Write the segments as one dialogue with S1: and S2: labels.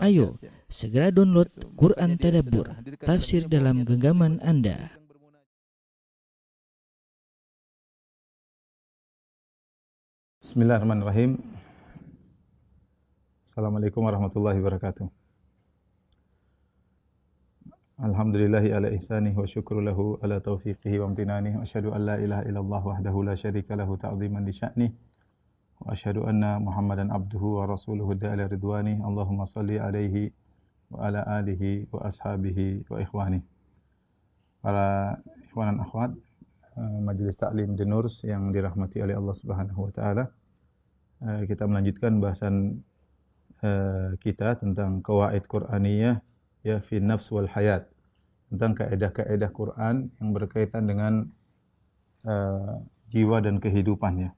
S1: Ayo, segera download Quran Tadabbur, tafsir dalam genggaman Anda.
S2: Bismillahirrahmanirrahim. Assalamualaikum warahmatullahi wabarakatuh. Alhamdulillahi ala ihsanih wa syukru lahu ala taufiqihi wa amtinanih. Wa asyhadu an la ilaha illallah wahdahu la syarika lahu ta'ziman li sya'nih. Wa asyhadu anna Muhammadan abduhu wa rasuluhu da'ala ridwani. Allahumma salli alaihi wa ala alihi wa ashabihi wa ikhwani. Para ikhwan dan akhwat Majelis Ta'lim Denurs yang dirahmati oleh Allah Subhanahu wa taala. Kita melanjutkan bahasan kita tentang qawaid Qur'aniyah ya fi nafs wal hayat. Tentang kaidah-kaidah Quran yang berkaitan dengan jiwa dan kehidupan ya.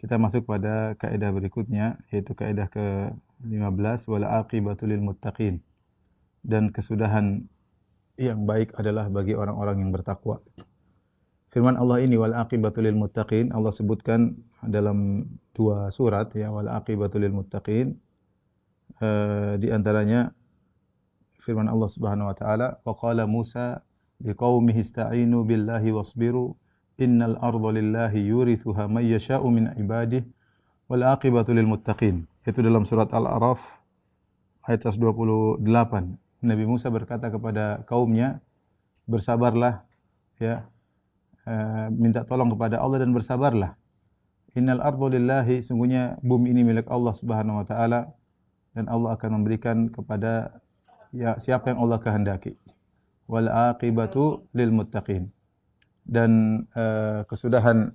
S2: Kita masuk pada kaidah berikutnya, yaitu kaidah ke-15, wal aqibatu lil muttaqin. Dan kesudahan yang baik adalah bagi orang-orang yang bertakwa. Firman Allah ini, wal aqibatu lil muttaqin, Allah sebutkan dalam dua surat ya, wal aqibatu lil muttaqin. Di antaranya firman Allah Subhanahu wa taala, wa qala Musa liqaumihi ista'inu billahi wasbiru innal arda lillahi yurithuha may yasha'u min ibadihi wal aqibatu lil muttaqin. Itu dalam surat Al-A'raf ayat 128. Nabi Musa berkata kepada kaumnya, bersabarlah ya, minta tolong kepada Allah dan bersabarlah. Innal arda lillahi, sungguhnya bumi ini milik Allah Subhanahu wa taala dan Allah akan memberikan kepada ya siapa yang Allah kehendaki. Wal aqibatu lil muttaqin. Dan kesudahan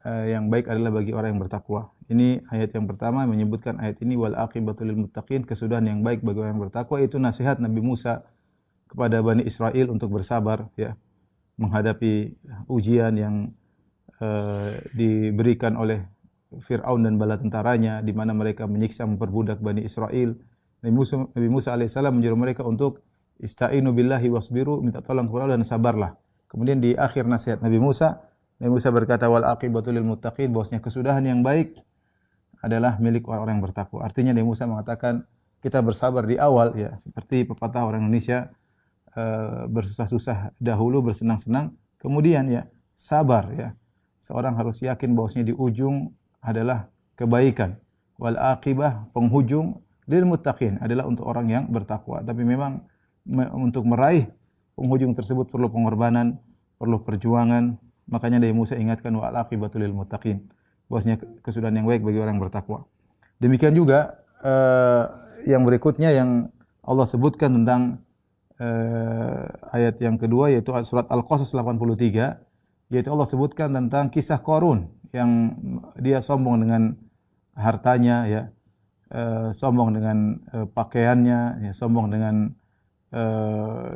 S2: yang baik adalah bagi orang yang bertakwa. Ini ayat yang pertama menyebutkan ayat ini, wal aqibatu lil muttaqin, kesudahan yang baik bagi orang yang bertakwa. Itu nasihat Nabi Musa kepada Bani Israel untuk bersabar ya, menghadapi ujian yang diberikan oleh Fir'aun dan bala tentaranya, di mana mereka menyiksa memperbudak Bani Israel. Nabi Musa alaihissalam menyuruh mereka untuk ista'inu billahi wasbiru, minta tolong kepada Allah dan sabarlah. Kemudian di akhir nasihat Nabi Musa berkata, wal aqibatu lil muttaqin, bahwasanya kesudahan yang baik adalah milik orang-orang yang bertakwa. Artinya Nabi Musa mengatakan kita bersabar di awal ya, seperti pepatah orang Indonesia, bersusah-susah dahulu, bersenang-senang kemudian ya, sabar ya. Seorang harus yakin bahwasanya di ujung adalah kebaikan. Wal aqibah, penghujung, lil muttaqin, adalah untuk orang yang bertakwa. Tapi memang untuk meraih penghujung tersebut perlu pengorbanan, perlu perjuangan. Makanya Nabi Musa ingatkan, wal aqibatu lil muttaqin, bahwasanya kesudahan yang baik bagi orang yang bertakwa. Demikian juga yang berikutnya yang Allah sebutkan tentang ayat yang kedua, yaitu surat Al-Qasas 83, yaitu Allah sebutkan tentang kisah Qarun yang dia sombong dengan hartanya ya, sombong dengan pakaiannya ya, sombong dengan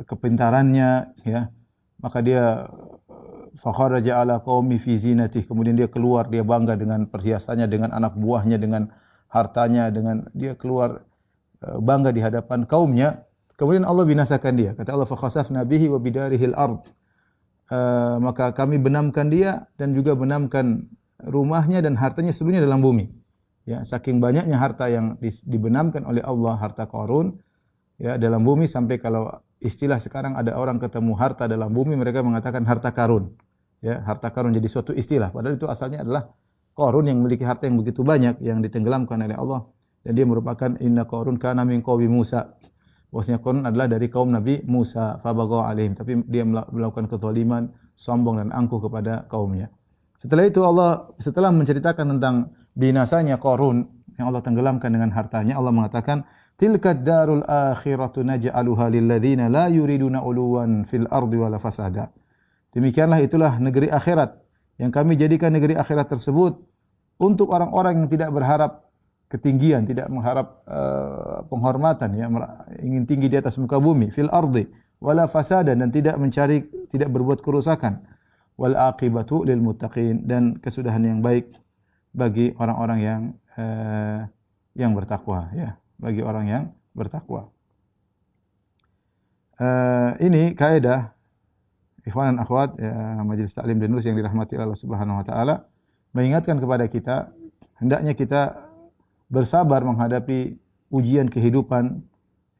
S2: kepintarannya ya, maka dia fakharaja ala qaumi fi zinatih, kemudian dia keluar, dia bangga dengan perhiasannya, dengan anak buahnya, dengan hartanya, dengan dia keluar bangga di hadapan kaumnya. Kemudian Allah binasakan dia. Kata Allah, fa khasafna bihi wa bidarihil ard. Maka kami benamkan dia dan juga benamkan rumahnya dan hartanya seluruhnya dalam bumi. Ya, saking banyaknya harta yang dibenamkan oleh Allah, harta Qarun ya dalam bumi, sampai kalau istilah sekarang ada orang ketemu harta dalam bumi, mereka mengatakan harta karun. Ya, harta karun jadi suatu istilah, padahal itu asalnya adalah Qarun yang memiliki harta yang begitu banyak yang ditenggelamkan oleh Allah, dan dia merupakan inna Qarun kana min qaumi Musa. Bahwasanya Qarun adalah dari kaum Nabi Musa, fabagha alaihim, tapi dia melakukan kezaliman, sombong dan angkuh kepada kaumnya. Setelah itu Allah setelah menceritakan tentang binasanya Qarun yang Allah tenggelamkan dengan hartanya, Allah mengatakan, tilkad darul akhiratu naj'aluha lil ladzina la yuriduna uluwan fil ardi wala fasada. Demikianlah itulah negeri akhirat yang kami jadikan negeri akhirat tersebut untuk orang-orang yang tidak berharap ketinggian, tidak mengharap penghormatan ya, ingin tinggi di atas muka bumi, fil ardi wala fasada, dan tidak berbuat kerusakan. Wal aqibatu lil muttaqin, dan kesudahan yang baik bagi orang-orang yang bertakwa ya, bagi orang yang bertakwa. Ini kaidah ikhwan dan akhwat ya, Majelis Ta'lim Denurs yang dirahmati Allah Subhanahu wa taala, mengingatkan kepada kita hendaknya kita bersabar menghadapi ujian kehidupan,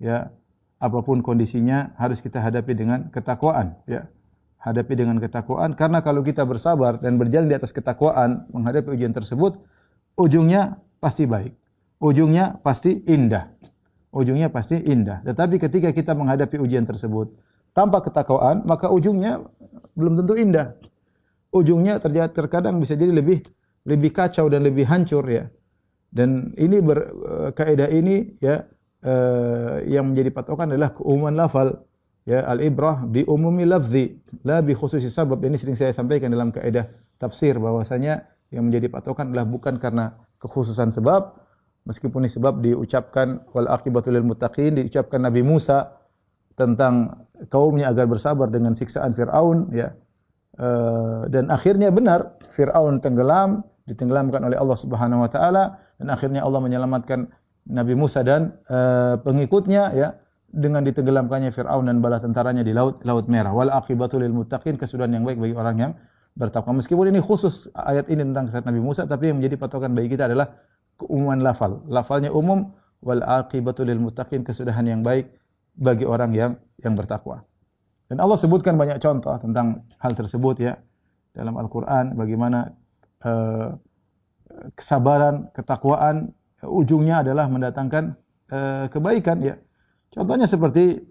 S2: ya, apapun kondisinya harus kita hadapi dengan ketakwaan, ya. Hadapi dengan ketakwaan, karena kalau kita bersabar dan berjalan di atas ketakwaan menghadapi ujian tersebut, ujungnya pasti baik. Ujungnya pasti indah. Ujungnya pasti indah. Tetapi ketika kita menghadapi ujian tersebut tanpa ketakwaan, maka ujungnya belum tentu indah. Ujungnya terkadang bisa jadi lebih kacau dan lebih hancur, ya. Dan ini kaidah ini, ya, yang menjadi patokan adalah keumuman lafal. Ya, al-ibrah bi umumi lafzi la bi khususi sabab. Ini sering saya sampaikan dalam kaidah tafsir bahwasanya yang menjadi patokan adalah bukan karena kekhususan sebab, meskipun ini sebab diucapkan wal aqibatu lil muttaqin, diucapkan Nabi Musa tentang kaumnya agar bersabar dengan siksaan Firaun, ya. Dan akhirnya benar Firaun ditenggelamkan oleh Allah Subhanahu wa taala, dan akhirnya Allah menyelamatkan Nabi Musa dan pengikutnya, ya, dengan ditenggelamkannya Firaun dan bala tentaranya di Laut Merah. Wal aqibatu lil muttaqin, kesudahan yang baik bagi orang yang bertakwa. Meskipun ini khusus ayat ini tentang kisah Nabi Musa, tapi yang menjadi patokan bagi kita adalah keumuman lafal. Lafalnya umum, wal aqibatu lil muttaqin, kesudahan yang baik bagi orang yang bertakwa. Dan Allah sebutkan banyak contoh tentang hal tersebut, ya, dalam Al-Qur'an, bagaimana kesabaran, ketakwaan ujungnya adalah mendatangkan kebaikan, ya. Contohnya seperti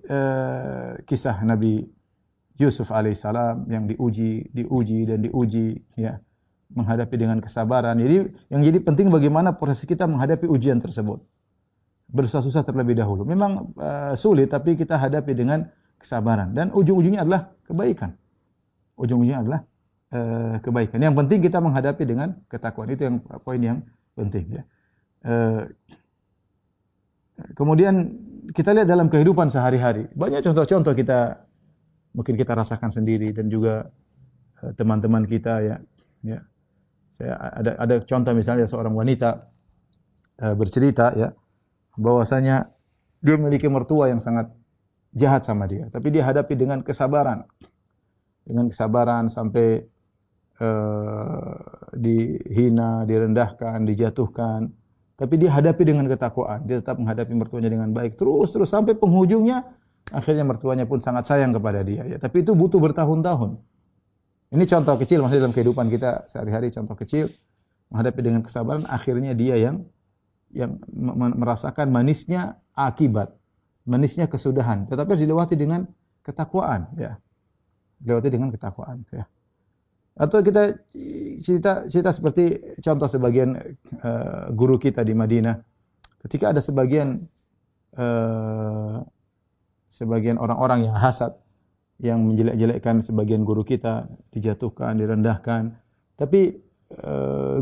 S2: kisah Nabi Yusuf alaihissalam yang diuji, ya, menghadapi dengan kesabaran. Jadi yang jadi penting bagaimana proses kita menghadapi ujian tersebut. Bersusah-susah terlebih dahulu. Memang sulit, tapi kita hadapi dengan kesabaran, dan ujung-ujungnya adalah kebaikan. Ujung-ujungnya adalah kebaikan. Yang penting kita menghadapi dengan ketakwaan. Itu yang poin yang penting, ya. Kemudian kita lihat dalam kehidupan sehari-hari, banyak contoh-contoh mungkin kita rasakan sendiri dan juga teman-teman kita, ya. Ya. Saya ada contoh misalnya seorang wanita bercerita, ya, bahwasanya dia memiliki mertua yang sangat jahat sama dia, tapi dia hadapi dengan kesabaran. Dengan kesabaran sampai dihina, direndahkan, dijatuhkan. Tapi dia hadapi dengan ketakwaan. Dia tetap menghadapi mertuanya dengan baik. Terus sampai penghujungnya akhirnya mertuanya pun sangat sayang kepada dia, ya. Tapi itu butuh bertahun-tahun. Ini contoh kecil maksudnya dalam kehidupan kita sehari-hari, contoh kecil menghadapi dengan kesabaran, akhirnya dia yang merasakan manisnya akibat, manisnya kesudahan. Tetapi harus dilewati dengan ketakwaan, ya. Dilewati dengan ketakwaan, ya. Atau kita cerita seperti contoh sebagian guru kita di Madinah. Ketika ada sebagian orang-orang yang hasad, yang menjelek-jelekkan sebagian guru kita, dijatuhkan, direndahkan. Tapi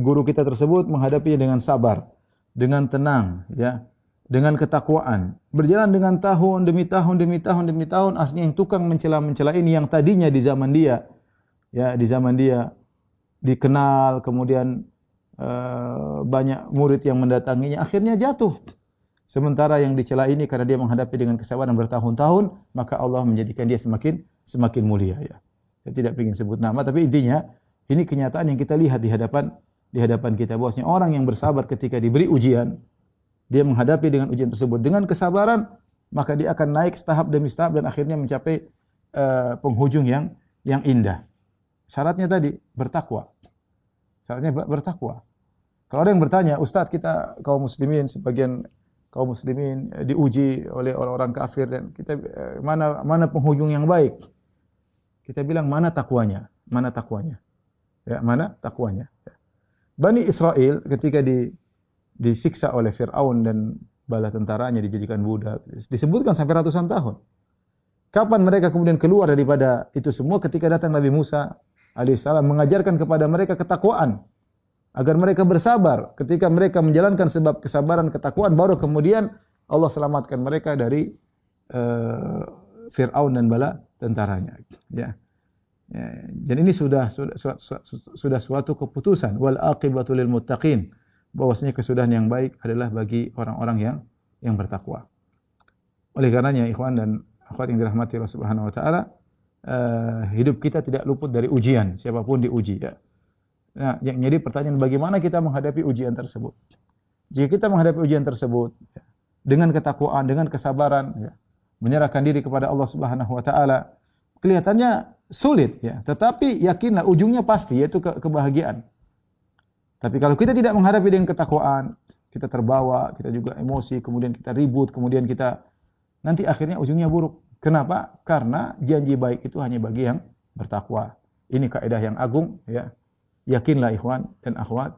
S2: guru kita tersebut menghadapinya dengan sabar, dengan tenang, ya, dengan ketakwaan. Berjalan dengan tahun demi tahun, akhirnya yang tukang mencela ini yang tadinya di zaman dia, ya, di zaman dia dikenal, kemudian banyak murid yang mendatanginya, akhirnya jatuh. Sementara yang dicela ini karena dia menghadapi dengan kesabaran bertahun-tahun, maka Allah menjadikan dia semakin mulia, ya. Saya tidak ingin sebut nama, tapi intinya ini kenyataan yang kita lihat di hadapan kita, bahwasanya orang yang bersabar ketika diberi ujian, dia menghadapi dengan ujian tersebut dengan kesabaran, maka dia akan naik setahap demi setahap dan akhirnya mencapai penghujung yang indah. Syaratnya tadi bertakwa. Syaratnya bertakwa. Kalau ada yang bertanya, Ustaz, kita kaum muslimin, sebagian kaum muslimin diuji oleh orang-orang kafir, dan kita mana penghujung yang baik? Kita bilang mana takwanya? Mana takwanya? Ya, mana takwanya? Ya. Bani Israel ketika disiksa oleh Firaun dan bala tentaranya, dijadikan budak, disebutkan sampai ratusan tahun. Kapan mereka kemudian keluar daripada itu semua? Ketika datang Nabi Musa alaihissalam mengajarkan kepada mereka ketakwaan, agar mereka bersabar. Ketika mereka menjalankan sebab kesabaran, ketakwaan, baru kemudian Allah selamatkan mereka dari Fir'aun dan bala tentaranya. Ya. Ya. Dan ini sudah suatu keputusan. Wal aqibatu lil muttaqin. Bahwasanya kesudahan yang baik adalah bagi orang-orang yang bertakwa. Oleh karenanya, ikhwan dan akhwat yang dirahmati Allah Subhanahu wa taala, hidup kita tidak luput dari ujian, siapapun diuji, ya. Nah, yang jadi pertanyaan, bagaimana kita menghadapi ujian tersebut? Jika kita menghadapi ujian tersebut, dengan ketakwaan, dengan kesabaran, ya, menyerahkan diri kepada Allah Subhanahu wa taala. Kelihatannya sulit, ya, tetapi yakinlah ujungnya pasti, yaitu kebahagiaan. Tapi kalau kita tidak menghadapi dengan ketakwaan, kita terbawa, kita juga emosi, kemudian kita ribut, kemudian kita nanti akhirnya ujungnya buruk. Kenapa? Karena janji baik itu hanya bagi yang bertakwa. Ini kaidah yang agung, ya. Yakinlah ikhwan dan akhwat,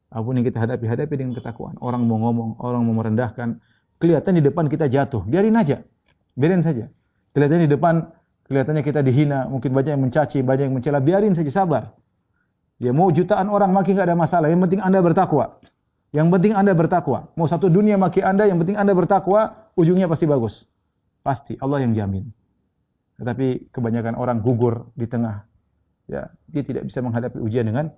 S2: apapun yang kita hadapi dengan ketakwaan. Orang mau ngomong, orang mau merendahkan, kelihatan di depan kita jatuh, biarin aja. Biarin saja. Kelihatannya di depan, kelihatannya kita dihina, mungkin banyak yang mencaci, banyak yang mencela, biarin saja, sabar. Ya, mau jutaan orang maki enggak ada masalah, yang penting Anda bertakwa. Yang penting Anda bertakwa. Mau satu dunia maki Anda, yang penting Anda bertakwa, ujungnya pasti bagus. Pasti, Allah yang jamin. Tetapi kebanyakan orang gugur di tengah. Ya, dia tidak bisa menghadapi ujian dengan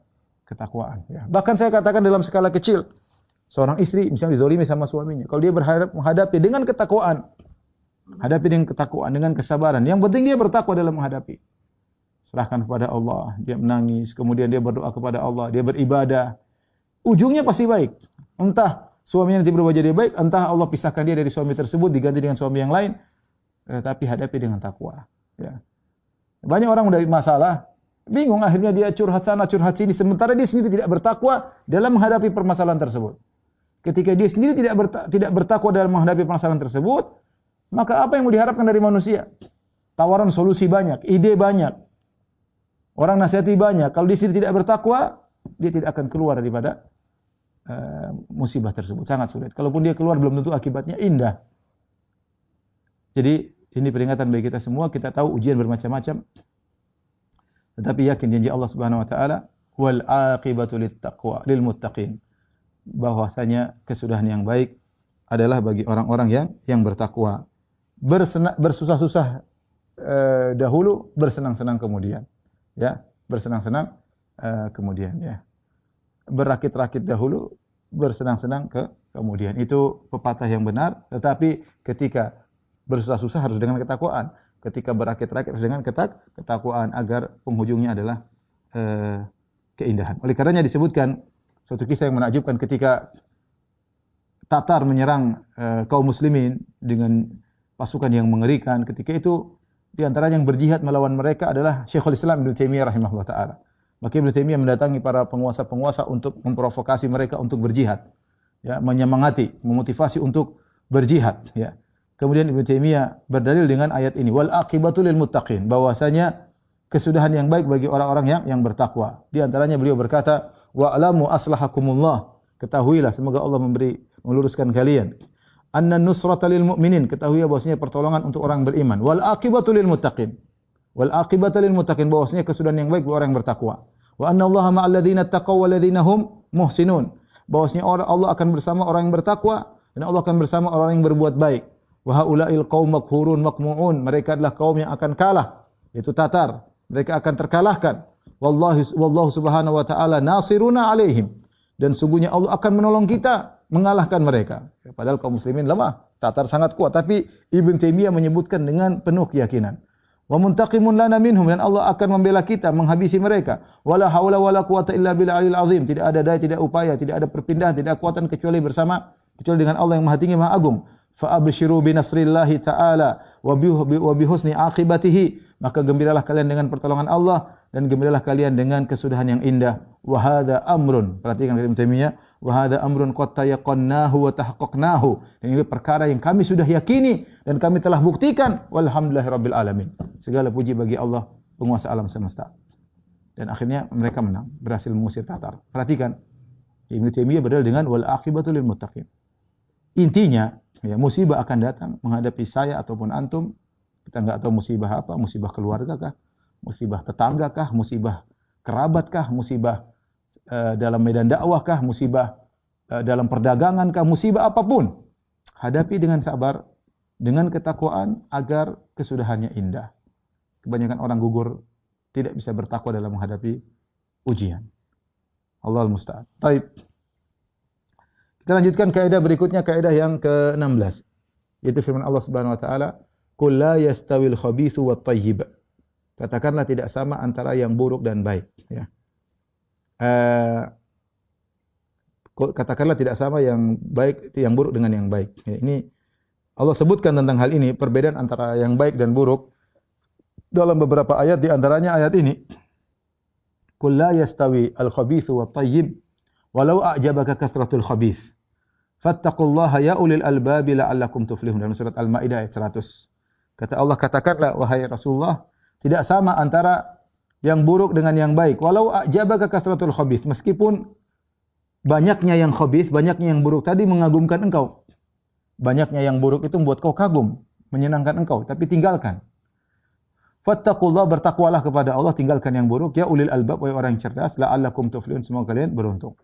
S2: ketakwaan. Ya. Bahkan saya katakan dalam skala kecil, seorang istri misalnya dizalimi sama suaminya, kalau dia berharap menghadapi dengan ketakwaan, hadapi dengan ketakwaan, dengan kesabaran. Yang penting dia bertakwa dalam menghadapi. Serahkan kepada Allah, dia menangis, kemudian dia berdoa kepada Allah, dia beribadah. Ujungnya pasti baik. Entah suaminya nanti berubah jadi baik, entah Allah pisahkan dia dari suami tersebut, diganti dengan suami yang lain. Tapi hadapi dengan takwa. Ya. Banyak orang udah masalah, bingung, akhirnya dia curhat sana, curhat sini, sementara dia sendiri tidak bertakwa dalam menghadapi permasalahan tersebut. Ketika dia sendiri tidak bertakwa dalam menghadapi permasalahan tersebut, maka apa yang mau diharapkan dari manusia? Tawaran solusi banyak, ide banyak, orang nasihati banyak. Kalau dia sendiri tidak bertakwa, dia tidak akan keluar daripada musibah tersebut. Sangat sulit. Kalaupun dia keluar, belum tentu akibatnya indah. Jadi ini peringatan bagi kita semua. Kita tahu ujian bermacam-macam, tetapi yakin janji Allah Subhanahu wa taala, wal aqibatu littaqwa lil muttaqin, bahwasanya kesudahan yang baik adalah bagi orang-orang yang bertakwa. Bersusah-susah dahulu, bersenang-senang kemudian. Ya, bersenang-senang kemudian, ya. Berakit-rakit dahulu, bersenang-senang kemudian. Itu pepatah yang benar, tetapi ketika bersusah-susah harus dengan ketakwaan. Ketika berakit-rakit harus dengan ketakwaan agar penghujungnya adalah keindahan. Oleh karenanya disebutkan suatu kisah yang menakjubkan ketika Tatar menyerang kaum muslimin dengan pasukan yang mengerikan. Ketika itu di antara yang berjihad melawan mereka adalah Syekhul Islam Ibnu Taimiyah rahimahullah taala. Maka Ibnu Taimiyah mendatangi para penguasa-penguasa untuk memprovokasi mereka untuk berjihad. Ya, menyemangati, memotivasi untuk berjihad, ya. Kemudian Ibnu Taimiyah berdalil dengan ayat ini, wal aqibatu lil muttaqin, bahwasanya kesudahan yang baik bagi orang-orang yang bertakwa. Di antaranya beliau berkata, wa alamu aslahakumullah, ketahuilah semoga Allah meluruskan kalian. Anna nusrata lil mu'minin, ketahui bahwasanya pertolongan untuk orang beriman. Wal aqibatu lil muttaqin. Wal aqibatu lil muttaqin, bahwasanya kesudahan yang baik bagi orang yang bertakwa. Wa anna Allaha ma'al ladzina taqaw wal ladzina hum muhsinun, bahwasanya Allah akan bersama orang yang bertakwa dan Allah akan bersama orang yang berbuat baik. Wa haula'il qaum makhurun maqmu'un, mereka adalah kaum yang akan kalah, yaitu Tatar. Mereka akan terkalahkan. Wallahu subhanahu wa ta'ala nasiruna alaihim, dan sungguhnya Allah akan menolong kita mengalahkan mereka. Padahal kaum muslimin lemah, Tatar sangat kuat, tapi Ibnu Taimiyah menyebutkan dengan penuh keyakinan. Wa muntaqimun lana minhum, dan Allah akan membela kita, menghabisi mereka. Wala haula wala quwata illa billahil azim, tidak ada daya, tidak upaya, tidak ada perpindahan, tidak ada kekuatan kecuali dengan Allah yang Maha Tinggi, Maha Agung. Fa abshiru bi nasrillahi ta'ala wa bi husni aqibatihi, maka gembiralah kalian dengan pertolongan Allah dan gembiralah kalian dengan kesudahan yang indah. Wa hadza amrun, perhatikan Ibnu Taimiyah, wa hadza amrun qad tayaqannahu wa tahaqqaqnahu, dan ini perkara yang kami sudah yakini dan kami telah buktikan. Walhamdulillahirabbil alamin, segala puji bagi Allah penguasa alam semesta. Dan akhirnya mereka menang, berhasil mengusir Tatar. Perhatikan, Ibnu Taimiyah berdalil dengan wal aqibatu lil muttaqin. Intinya, ya, musibah akan datang menghadapi saya ataupun antum. Kita enggak tahu musibah apa, musibah keluarga kah, musibah tetangga kah, musibah kerabat kah, musibah dalam medan dakwah kah, musibah dalam perdagangan kah, musibah apapun. Hadapi dengan sabar, dengan ketakwaan agar kesudahannya indah. Kebanyakan orang gugur tidak bisa bertakwa dalam menghadapi ujian. Allahul musta'an. Baik. Kita lanjutkan kaidah berikutnya, kaidah yang ke-16. Yaitu firman Allah Subhanahu wa taala, "Qul la yastawil khabithu wat thayyib." Katakanlah tidak sama antara yang buruk dan baik, ya. Katakanlah tidak sama yang baik, yang buruk dengan yang baik. Ya, ini Allah sebutkan tentang hal ini, perbedaan antara yang baik dan buruk dalam beberapa ayat, di antaranya ayat ini. Qul la yastawi al-khabithu wat-thayyib walau a'jabaka kathratul khabith. Fattaqullaha ya ulil albabi la'allakum tuflihun. Dalam surat Al-Maidah ayat 100. Kata Allah, katakanlah wahai Rasulullah, tidak sama antara yang buruk dengan yang baik. Walau a'jabaka kathratul khabith, meskipun banyaknya yang khabith, banyaknya yang buruk tadi mengagumkan engkau. Banyaknya yang buruk itu membuat kau kagum, menyenangkan engkau, tapi tinggalkan. Fattaqullah, bertakwalah kepada Allah, tinggalkan yang buruk. Ya ulil albab, wahai orang yang cerdas, la'allakum tuflihun, semoga kalian beruntung.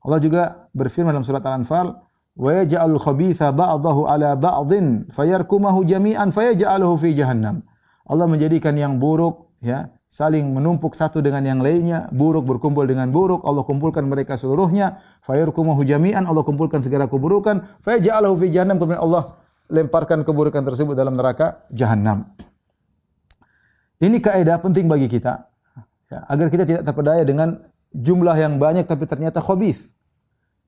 S2: Allah juga berfirman dalam surat Al-Anfal, wa yaj'alul khabitha ba'dahu 'ala ba'dhin fayarkumahu jami'an fayaj'aluhu fi jahannam. Allah menjadikan yang buruk ya saling menumpuk satu dengan yang lainnya, buruk berkumpul dengan buruk, Allah kumpulkan mereka seluruhnya, fayarkumahu jami'an, Allah kumpulkan segala keburukan, fayaj'aluhu fi jahannam, kemudian Allah lemparkan keburukan tersebut dalam neraka Jahannam. Ini kaidah penting bagi kita ya, agar kita tidak terpedaya dengan jumlah yang banyak tapi ternyata khabith.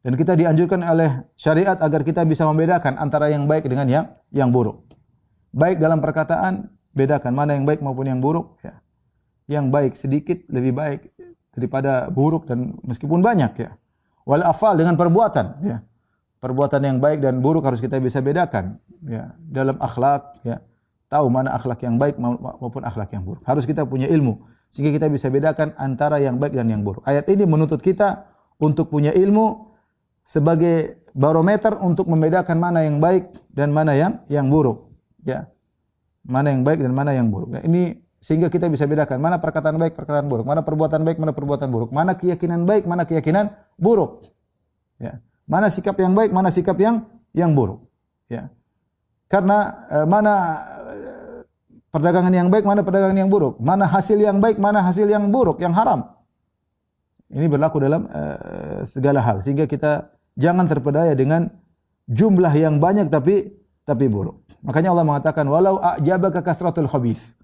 S2: Dan kita dianjurkan oleh syariat agar kita bisa membedakan antara yang baik dengan yang buruk. Baik dalam perkataan, bedakan mana yang baik maupun yang buruk ya. Yang baik sedikit lebih baik daripada buruk dan meskipun banyak ya. Wal afal, dengan perbuatan ya. Perbuatan yang baik dan buruk harus kita bisa bedakan ya. Dalam akhlak ya. Tahu mana akhlak yang baik maupun akhlak yang buruk. Harus kita punya ilmu sehingga kita bisa bedakan antara yang baik dan yang buruk. Ayat ini menuntut kita untuk punya ilmu sebagai barometer untuk membedakan mana yang baik dan mana yang buruk. Ya. Mana yang baik dan mana yang buruk. Nah, ini sehingga kita bisa bedakan mana perkataan baik, perkataan buruk, mana perbuatan baik, mana perbuatan buruk, mana keyakinan baik, mana keyakinan buruk. Ya. Mana sikap yang baik, mana sikap yang buruk. Ya. Karena mana perdagangan yang baik, mana perdagangan yang buruk, mana hasil yang baik, mana hasil yang buruk, yang haram. Ini berlaku dalam segala hal sehingga kita jangan terpedaya dengan jumlah yang banyak tapi buruk. Makanya Allah mengatakan walau a'jabaka kasratul khabith.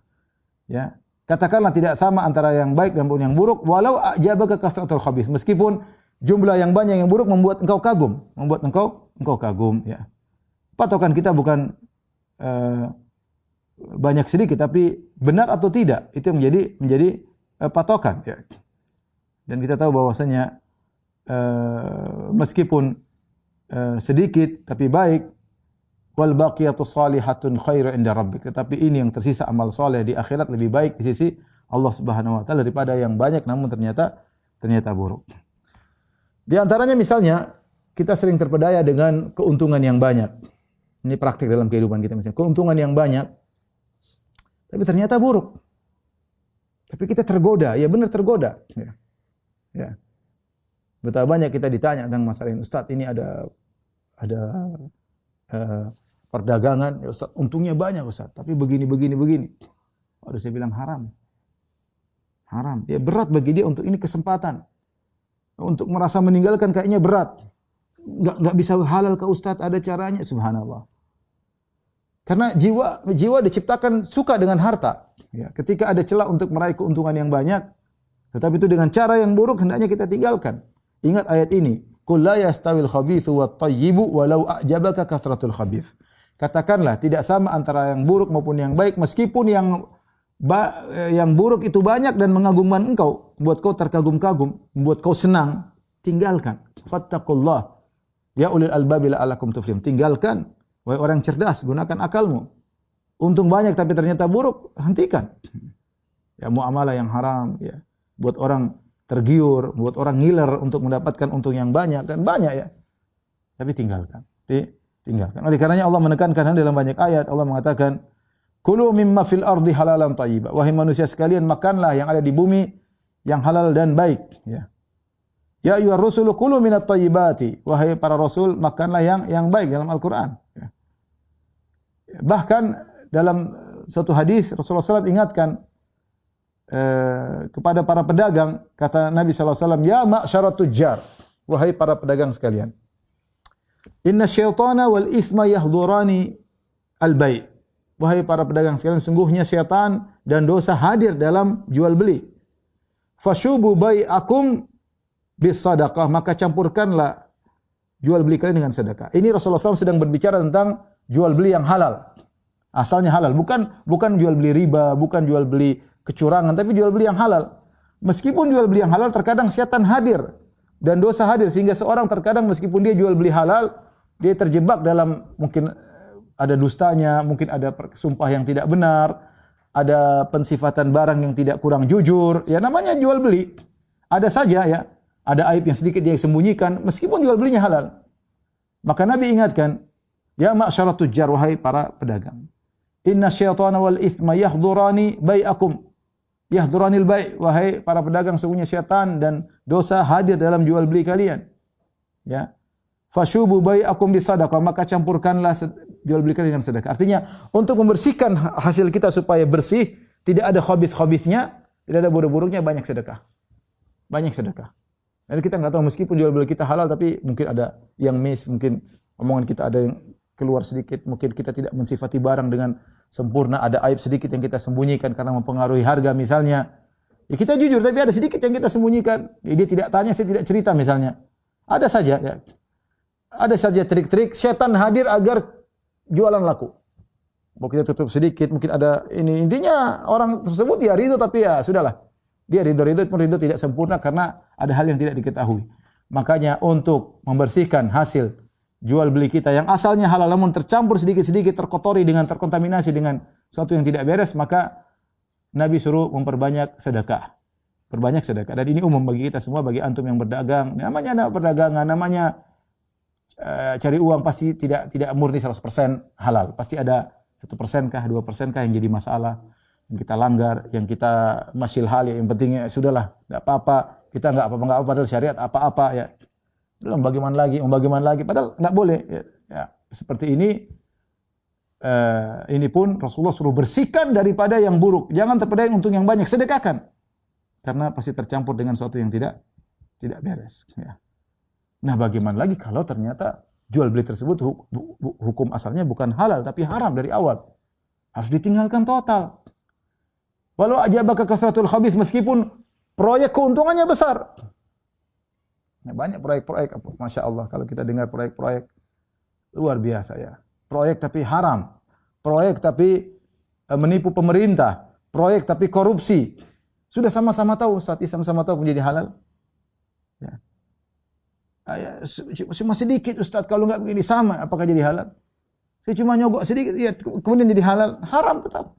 S2: Ya, katakanlah tidak sama antara yang baik dan yang buruk, walau a'jabaka kasratul khabith. Meskipun jumlah yang banyak yang buruk membuat engkau kagum, membuat engkau kagum ya. Patokan kita bukan banyak sedikit tapi benar atau tidak, itu menjadi patokan ya. Dan kita tahu bahwasanya meskipun sedikit tapi baik, wal baqiyatus shalihatun khairu inda rabbik, tetapi ini yang tersisa amal saleh di akhirat lebih baik di sisi Allah Subhanahu wa taala daripada yang banyak namun ternyata buruk. Di antaranya misalnya kita sering terpedaya dengan keuntungan yang banyak. Ini praktik dalam kehidupan kita misalnya, keuntungan yang banyak tapi ternyata buruk. Tapi kita tergoda, ya benar tergoda. Ya. Betapa banyak kita ditanya tentang masalah ini, Ustaz, ini ada perdagangan, ya Ustaz, untungnya banyak Ustaz, tapi begini. Kalau saya bilang haram. Ya berat bagi dia untuk ini kesempatan. Untuk merasa meninggalkan kayaknya berat. Enggak bisa halal ke Ustaz, ada caranya, subhanallah. Karena jiwa diciptakan suka dengan harta. Ya, ketika ada celah untuk meraih keuntungan yang banyak, tetapi itu dengan cara yang buruk hendaknya kita tinggalkan. Ingat ayat ini, qul la yastawil khabithu wat thayyibu walau a'jabaka kasratul khabith. Katakanlah tidak sama antara yang buruk maupun yang baik, meskipun yang buruk itu banyak dan mengagumkan engkau, buat kau terkagum-kagum, buat kau senang, tinggalkan. Fattaqullah ya ulil albabi la'allakum tuflihun. Tinggalkan, wahai orang cerdas, gunakan akalmu. Untung banyak tapi ternyata buruk, hentikan. Ya muamalah yang haram, ya buat orang tergiur, buat orang ngiler untuk mendapatkan untung yang banyak dan banyak ya. Tapi tinggalkan. Tinggalkan. Oleh karenanya Allah menekankan dalam banyak ayat, Allah mengatakan, "Kulu mimma fil ardi halalan thayyiba." Wahai manusia sekalian, makanlah yang ada di bumi yang halal dan baik, ya. Ya ayyuhar rusulu kulu minat thayyibati. Wahai para rasul, makanlah yang baik dalam Al-Qur'an, ya. Bahkan dalam suatu hadis Rasulullah SAW ingatkan kepada para pedagang, kata Nabi SAW, ya ma'syarat tujjar, wahai para pedagang sekalian, inna syaitana wal ithma yahdurani al-bai'. Wahai para pedagang sekalian, sungguhnya syaitan dan dosa hadir dalam jual beli. Fashubu bai'akum bis sadaqah, maka campurkanlah jual beli kalian dengan sedekah. Ini Rasulullah SAW sedang berbicara tentang jual beli yang halal. Asalnya halal, bukan jual beli riba, bukan jual beli kecurangan, tapi jual beli yang halal. Meskipun jual beli yang halal terkadang setan hadir dan dosa hadir sehingga seorang terkadang meskipun dia jual beli halal, dia terjebak dalam mungkin ada dustanya, mungkin ada sumpah yang tidak benar, ada pensifatan barang yang tidak kurang jujur. Ya namanya jual beli. Ada saja ya, ada aib yang sedikit dia sembunyikan meskipun jual belinya halal. Maka Nabi ingatkan, ya ma'syarat tujjar, wahai para pedagang. Inna syaitana wal ithma yahdurani bai'akum. Yahduranil bai', wahai para pedagang, sesungguhnya syaitan dan dosa hadir dalam jual beli kalian. Ya. Fashubu bai'akum bisadaqah, maka campurkanlah jual beli kalian dengan sedekah. Artinya untuk membersihkan hasil kita supaya bersih, tidak ada khabith-khabithnya, tidak ada buruk-buruknya, banyak sedekah. Banyak sedekah. Dan kita enggak tahu meskipun jual beli kita halal tapi mungkin ada yang miss, mungkin omongan kita ada yang keluar sedikit, mungkin kita tidak mensifati barang dengan sempurna, ada aib sedikit yang kita sembunyikan karena mempengaruhi harga misalnya. Ya kita jujur tapi ada sedikit yang kita sembunyikan. Ya, dia tidak tanya, saya tidak cerita misalnya. Ada saja ya. Ada saja trik-trik setan hadir agar jualan laku. Mau kita tutup sedikit, mungkin ada ini. Intinya orang tersebut ya ridho tapi ya sudahlah. Dia ridho pun ridho tidak sempurna karena ada hal yang tidak diketahui. Makanya untuk membersihkan hasil jual beli kita yang asalnya halal namun tercampur sedikit-sedikit, terkotori dengan terkontaminasi dengan sesuatu yang tidak beres, maka Nabi suruh memperbanyak sedekah. Perbanyak sedekah. Dan ini umum bagi kita semua, bagi antum yang berdagang. Namanya anak perdagangan, namanya cari uang pasti tidak murni 100% halal. Pasti ada 1% kah, 2% kah yang jadi masalah, yang kita langgar, yang kita masyil hal, yang pentingnya sudahlah, enggak apa-apa. Kita enggak apa-apa padahal syariat apa-apa ya. Belum bagaimana lagi, padahal enggak boleh. Ya, seperti ini pun Rasulullah suruh bersihkan daripada yang buruk. Jangan terpedaya untuk yang banyak, sedekahkan. Karena pasti tercampur dengan sesuatu yang tidak beres. Ya. Nah, bagaimana lagi kalau ternyata jual beli tersebut hukum asalnya bukan halal tapi haram dari awal. Harus ditinggalkan total. Walau ajabaka kasratul khabith, meskipun proyek keuntungannya besar. Ya, banyak proyek-proyek, Masya Allah, kalau kita dengar proyek-proyek luar biasa ya. Proyek tapi haram, proyek tapi menipu pemerintah, proyek tapi korupsi. Sudah sama-sama tahu, Ustaz, sama-sama tahu menjadi halal. Ya. Cuma sedikit Ustaz, kalau enggak begini sama, apakah jadi halal? Saya cuma nyogok sedikit, ya, kemudian jadi halal, haram tetap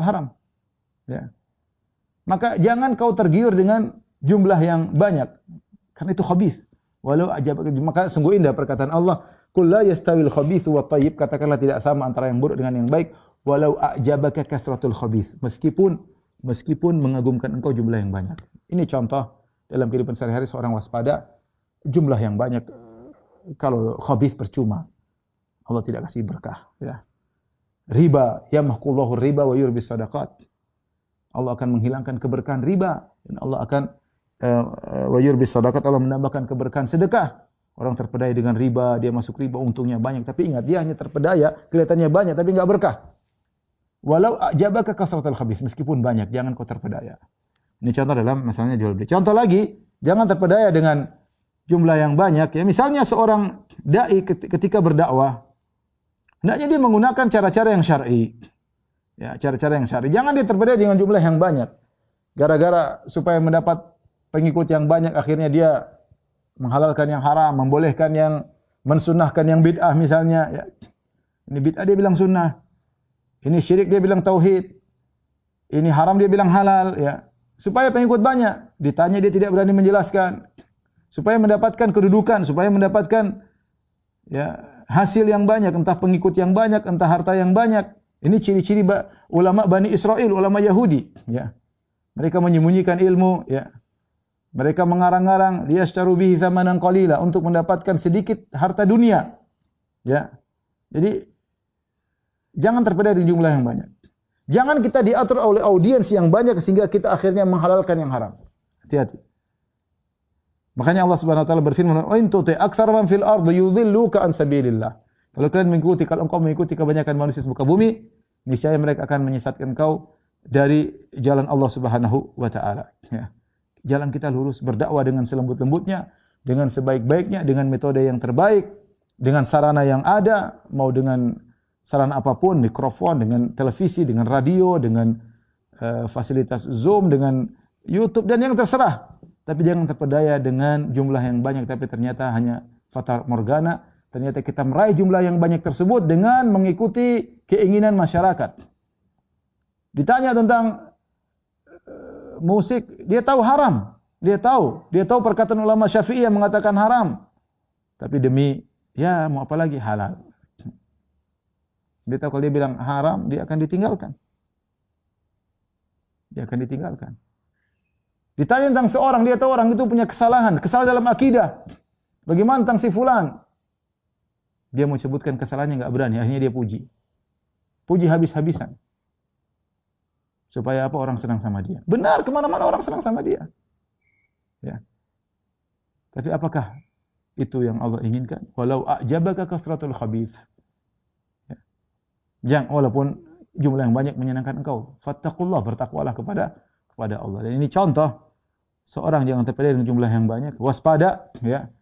S2: haram. Ya. Maka jangan kau tergiur dengan jumlah yang banyak, karena itu khabith. Walau ajabaka, maka sungguh indah perkataan Allah, "Qul la yastawil khabithu wat thayyib," katakanlah tidak sama antara yang buruk dengan yang baik. Walau ajabaka kasratul khabith, meskipun mengagumkan engkau jumlah yang banyak. Ini contoh dalam kehidupan sehari-hari seorang waspada, jumlah yang banyak kalau khabith percuma. Allah tidak kasih berkah, ya. Riba, yamhaqullahu riba wa yurbis sadaqat. Allah akan menghilangkan keberkahan riba dan Allah akan wa yurbis sadaqat, Allah menambahkan keberkahan sedekah. Orang terpedaya dengan riba, dia masuk riba, untungnya banyak, tapi ingat dia hanya terpedaya, kelihatannya banyak tapi enggak berkah. Walau ajabaka kasratul khabith, meskipun banyak, jangan kau terpedaya. Ini contoh dalam masalahnya jual beli. Contoh lagi, jangan terpedaya dengan jumlah yang banyak. Ya, misalnya seorang dai ketika berdakwah, hendaknya dia menggunakan cara-cara yang syar'i. Ya, cara-cara yang syar'i. Jangan dia terpedaya dengan jumlah yang banyak. Gara-gara supaya mendapat pengikut yang banyak, akhirnya dia menghalalkan yang haram, membolehkan yang, mensunnahkan yang bid'ah misalnya. Ya. Ini bid'ah dia bilang sunnah. Ini syirik dia bilang tauhid. Ini haram dia bilang halal. Ya. Supaya pengikut banyak. Ditanya dia tidak berani menjelaskan. Supaya mendapatkan kedudukan, supaya mendapatkan ya, hasil yang banyak, entah pengikut yang banyak, entah harta yang banyak. Ini ciri-ciri ulama Bani Israel, ulama Yahudi. Ya. Mereka menyembunyikan ilmu. Ya. Mereka mengarang-arang, liyashtaru bihi thamanan qalila, untuk mendapatkan sedikit harta dunia. Ya. Jadi jangan terpedaya dengan jumlah yang banyak. Jangan kita diatur oleh audiens yang banyak sehingga kita akhirnya menghalalkan yang haram. Hati-hati. Makanya Allah Subhanahu wa taala berfirman, "Wa in tuti aktsara man fil ardi yudhilluka an sabilillah." Kalau engkau mengikuti kebanyakan manusia di muka bumi, niscaya mereka akan menyesatkan engkau dari jalan Allah Subhanahu wa taala. Ya. jalan kita lurus, berdakwah dengan selembut-lembutnya, dengan sebaik-baiknya, dengan metode yang terbaik, dengan sarana yang ada, mau dengan sarana apapun, mikrofon, dengan televisi, dengan radio, dengan fasilitas Zoom, dengan YouTube dan yang terserah. Tapi jangan terpedaya dengan jumlah yang banyak tapi ternyata hanya fata morgana. Ternyata kita meraih jumlah yang banyak tersebut dengan mengikuti keinginan masyarakat. Ditanya tentang musik, dia tahu haram. Dia tahu perkataan ulama Syafi'i yang mengatakan haram. Tapi demi mau apa lagi, halal. Dia tahu kalau dia bilang haram, dia akan ditinggalkan. Ditanya tentang seorang, dia tahu orang itu punya kesalahan dalam akidah. Bagaimana tentang si fulan? Dia mau sebutkan kesalahannya enggak berani, akhirnya dia puji. Puji habis-habisan. Supaya apa? Orang senang sama dia. Benar, kemana-mana orang senang sama dia. Ya. Tapi apakah itu yang Allah inginkan? Walau a'jabaka kasratul khabith. Ya. Jangan, walaupun jumlah yang banyak menyenangkan engkau. Fattaqullah, bertakwalah kepada Allah. Dan ini contoh seorang jangan terpedaya dengan jumlah yang banyak, waspada, ya.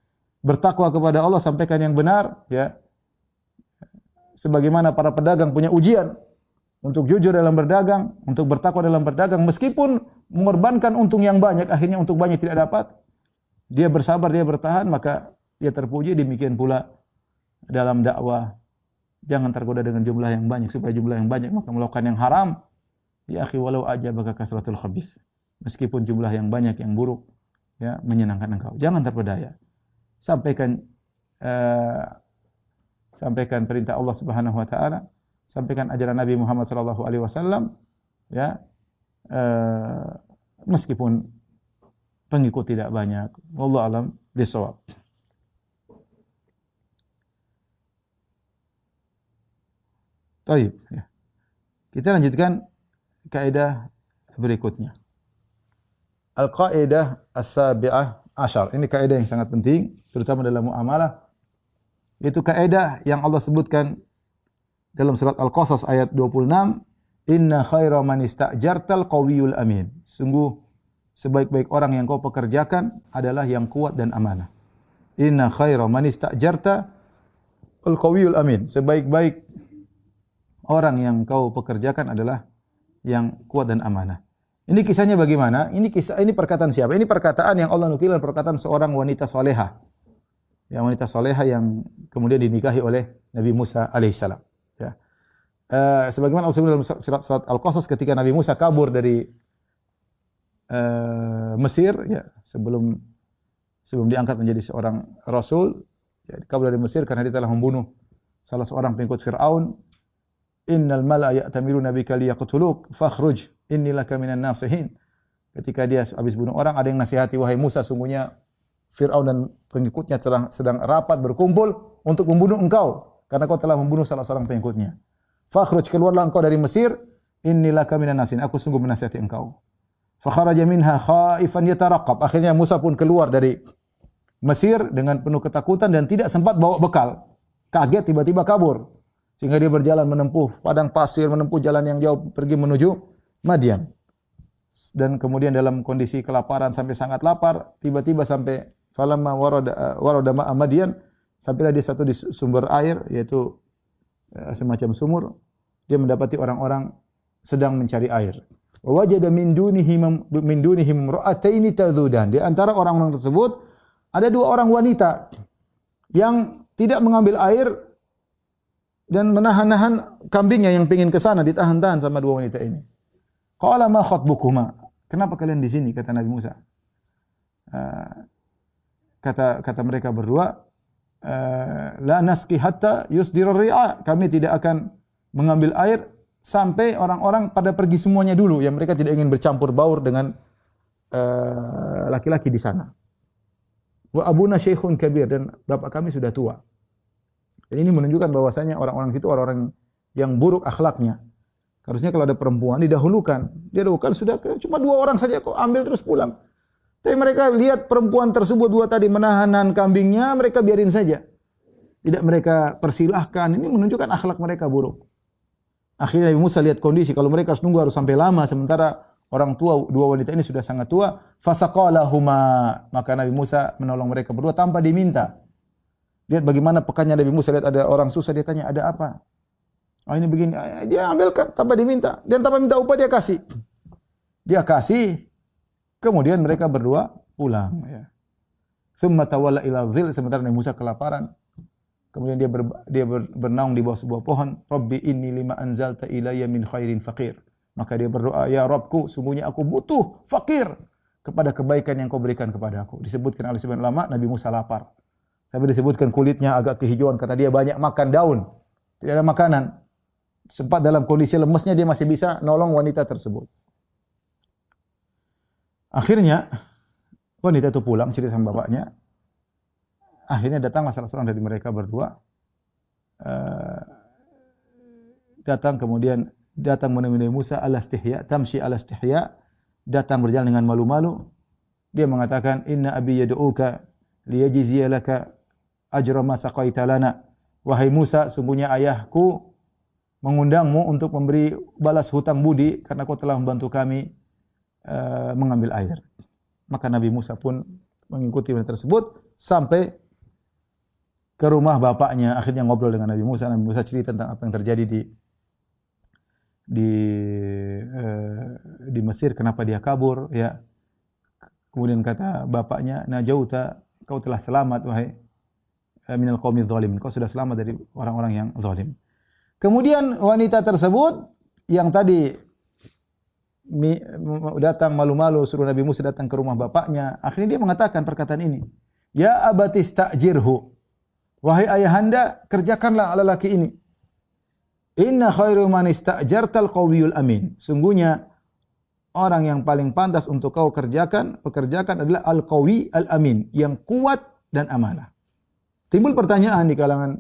S2: Bertakwa kepada Allah, sampaikan yang benar, ya. Sebagaimana para pedagang punya ujian untuk jujur dalam berdagang, untuk bertakwa dalam berdagang, meskipun mengorbankan untung yang banyak, akhirnya untung banyak tidak dapat. Dia bersabar, dia bertahan, maka dia terpuji. Demikian pula dalam dakwah, jangan tergoda dengan jumlah yang banyak, supaya jumlah yang banyak maka melakukan yang haram. Ya akhi, walau a'jabaka kasratul khabith. Meskipun jumlah yang banyak yang buruk, ya, menyenangkan engkau. Jangan terpedaya. Sampaikan perintah Allah Subhanahu wa taala, sampaikan ajaran Nabi Muhammad sallallahu alaihi wasallam, ya. Meskipun pengikut tidak banyak. Wallahu alam bisawab. Baik, ya. Kita lanjutkan kaidah berikutnya. Al-qaidah as-sabi'ah asyar. Ini kaidah yang sangat penting, terutama dalam muamalah. Itu kaidah yang Allah sebutkan dalam surat Al-Qasas ayat 26, "Inna khaira man ista'jartal qawiyul amin." Sungguh sebaik-baik orang yang kau pekerjakan adalah yang kuat dan amanah. Inna khaira man ista'jarta al-qawiyul amin. Sebaik-baik orang yang kau pekerjakan adalah yang kuat dan amanah. Ini kisahnya bagaimana? Ini perkataan siapa? Ini perkataan yang Allah nukilkan, perkataan seorang wanita soleha. Yang wanita soleha yang kemudian dinikahi oleh Nabi Musa alaihissalam. Ya. Sebagaimana Allah sebutkan dalam surat Al-Qasas ketika Nabi Musa kabur dari Mesir, ya, sebelum diangkat menjadi seorang rasul, ya, kabur dari Mesir karena dia telah membunuh salah seorang pengikut Fir'aun. Innal mala'a ya'tamiruna bika liyaqtuluk fakhruj inni laka minan nasihin. Ketika dia habis bunuh orang, ada yang nasihati, wahai Musa, sungguhnya Fir'aun dan pengikutnya sedang rapat berkumpul untuk membunuh engkau karena kau telah membunuh salah seorang pengikutnya. Fakhruj, keluarlah engkau dari Mesir, inni laka minan nasihin, aku sungguh menasihati engkau. Fakharaja minha khaifan yataraqab. Akhirnya Musa pun keluar dari Mesir dengan penuh ketakutan dan tidak sempat bawa bekal. Kaget, tiba-tiba kabur. Sehingga dia berjalan menempuh padang pasir, menempuh jalan yang jauh pergi menuju Madian. Dan kemudian dalam kondisi kelaparan sampai sangat lapar, tiba-tiba sampai falamma warada ma'a Madian, sampailah dia satu di sumber air, yaitu semacam sumur. Dia mendapati orang-orang sedang mencari air. Wa wajada min dunihim ra'ataini tadhudan. Di antara orang-orang tersebut ada dua orang wanita yang tidak mengambil air dan menahan-nahan kambingnya yang ingin ke sana, ditahan-tahan sama dua wanita ini. Qala ma khatbukuma? Kenapa kalian di sini? Kata Nabi Musa. Kata mereka berdua, la naski hatta yusdir ar-ri'a. Kami tidak akan mengambil air sampai orang-orang pada pergi semuanya dulu, yang mereka tidak ingin bercampur baur dengan laki-laki di sana. Wa abuna syekhun kabir, dan bapak kami sudah tua. Dan ini menunjukkan bahwasanya orang-orang itu orang-orang yang buruk akhlaknya. Harusnya kalau ada perempuan didahulukan. Dia dahulukan sudah cuma dua orang saja kok, ambil terus pulang. Tapi mereka lihat perempuan tersebut dua tadi menahan kambingnya, mereka biarin saja. Tidak mereka persilahkan. Ini menunjukkan akhlak mereka buruk. Akhirnya Nabi Musa lihat kondisi, kalau mereka harus nunggu harus sampai lama, sementara Orang tua, dua wanita ini sudah sangat tua. Fasaqalahuma, maka Nabi Musa menolong mereka berdua tanpa diminta. Lihat bagaimana pekannya Nabi Musa, lihat ada orang susah, dia tanya, ada apa? Oh ini begini, dia ambilkan tanpa diminta. Dan tanpa minta upah dia kasih. Dia kasih, kemudian mereka berdua pulang. Ya. Thumma tawalla ila dhil, sementara Nabi Musa kelaparan. Kemudian dia bernaung di bawah sebuah pohon. Rabbi inni lima anzalta ilayya min khairin faqir. Maka dia berdoa, ya Rabbku, sungguhnya aku butuh, fakir kepada kebaikan yang kau berikan kepada aku. Disebutkan oleh sebagian ulama, Nabi Musa lapar. Sampai disebutkan kulitnya agak kehijauan karena dia banyak makan daun. Tidak ada makanan. Sempat dalam kondisi lemesnya dia masih bisa nolong wanita tersebut. Akhirnya wanita itu pulang cerita sama bapaknya. Akhirnya datanglah salah seorang dari mereka berdua. Datang menemui Nabi Musa al-istihya, tamshi al-istihya, datang berjalan dengan malu-malu. Dia mengatakan, "Inna abi yad'uka liyajziya laka ajra ma saqaita lana." Wahai Musa, sungguhnya ayahku mengundangmu untuk memberi balas hutang budi karena kau telah membantu kami mengambil air. Maka Nabi Musa pun mengikuti wanita tersebut sampai ke rumah bapaknya. Akhirnya ngobrol dengan Nabi Musa. Nabi Musa cerita tentang apa yang terjadi di Mesir, kenapa dia kabur, ya. Kemudian kata bapaknya, najauta, kau telah selamat wahai minal qaumi dzalimin, kau sudah selamat dari orang-orang yang zalim. Kemudian wanita tersebut yang tadi datang malu-malu suruh Nabi Musa datang ke rumah bapaknya, akhirnya dia mengatakan perkataan ini, ya abati sta'jirhu, wahai ayahanda, kerjakanlah lelaki ini. Inna khairu man ista'jartal qawiyul amin. Sungguhnya orang yang paling pantas untuk kau pekerjakan adalah al-qawi al-amin, yang kuat dan amanah. Timbul pertanyaan di kalangan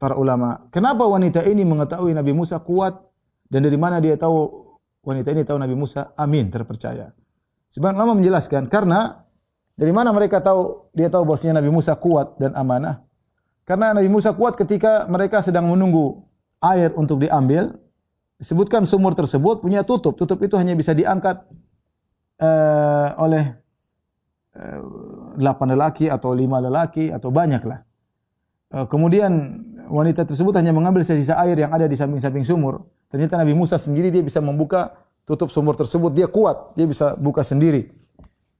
S2: para ulama, kenapa wanita ini mengetahui Nabi Musa kuat dan dari mana dia tahu wanita ini tahu Nabi Musa amin, terpercaya? Sebagian ulama menjelaskan karena dari mana mereka tahu, dia tahu bahwasanya Nabi Musa kuat dan amanah? Karena Nabi Musa kuat ketika mereka sedang menunggu air untuk diambil. Disebutkan sumur tersebut punya tutup. Tutup itu hanya bisa diangkat oleh 8 lelaki atau 5 lelaki atau banyaklah. Kemudian wanita tersebut hanya mengambil sisa air yang ada di samping-samping sumur. Ternyata Nabi Musa sendiri dia bisa membuka tutup sumur tersebut. Dia kuat, dia bisa buka sendiri.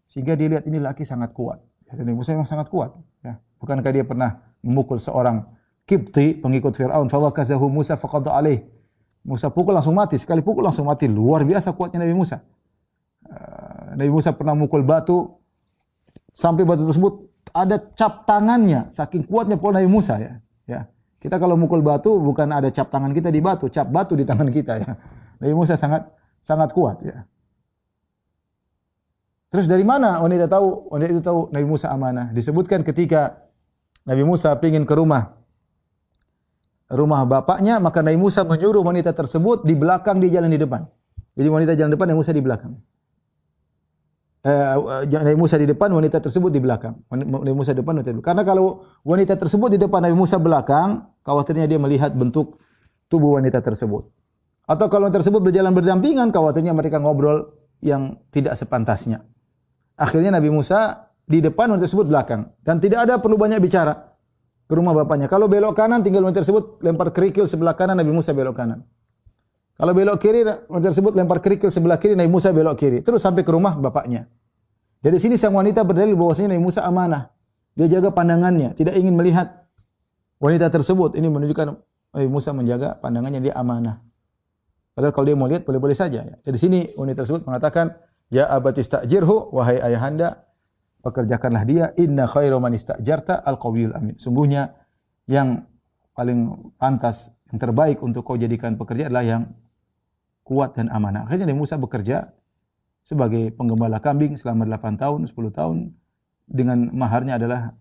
S2: Sehingga dia lihat ini laki sangat kuat. Dan Nabi Musa memang sangat kuat. Ya. Bukankah dia pernah memukul seorang Kipti, pengikut Fir'aun, fawakazahu Musa faqadha alaih. Musa pukul langsung mati, sekali pukul langsung mati. Luar biasa kuatnya Nabi Musa. Nabi Musa pernah mukul batu sampai batu tersebut ada cap tangannya, saking kuatnya pukul Nabi Musa ya. Ya. Kita kalau mukul batu bukan ada cap tangan kita di batu, cap batu di tangan kita ya. Nabi Musa sangat kuat ya. Terus dari mana wanita itu tahu Nabi Musa amanah? Disebutkan ketika Nabi Musa ingin ke rumah bapaknya, maka Nabi Musa menyuruh wanita tersebut di belakang, dia jalan di depan. Jadi wanita jalan depan, Nabi Musa di belakang. Nabi Musa di depan, wanita tersebut di belakang. Nabi Musa di depan, wanita di belakang. Karena kalau wanita tersebut di depan, Nabi Musa belakang, khawatirnya dia melihat bentuk tubuh wanita tersebut. Atau kalau wanita tersebut berjalan berdampingan, khawatirnya mereka ngobrol yang tidak sepantasnya. Akhirnya Nabi Musa di depan, wanita tersebut belakang. Dan tidak ada perlu banyak bicara ke rumah bapaknya. Kalau belok kanan, tinggal wanita tersebut lempar kerikil sebelah kanan, Nabi Musa belok kanan. Kalau belok kiri, wanita tersebut lempar kerikil sebelah kiri, Nabi Musa belok kiri. Terus sampai ke rumah bapaknya. Dari sini sang wanita berdalil bahwasanya Nabi Musa amanah. Dia jaga pandangannya, tidak ingin melihat wanita tersebut. Ini menunjukkan Nabi Musa menjaga pandangannya, dia amanah. Padahal kalau dia mau lihat, boleh-boleh saja. Dari sini wanita tersebut mengatakan, ya abati sta'jirhu, wahai ayahanda, pekerjakanlah dia. Inna khairu man ista'jarta al-qawiyul amin. Sungguhnya yang paling pantas, yang terbaik untuk kau jadikan pekerja adalah yang kuat dan amanah. Akhirnya Nabi Musa bekerja sebagai penggembala kambing selama 8 tahun, 10 tahun. Dengan maharnya adalah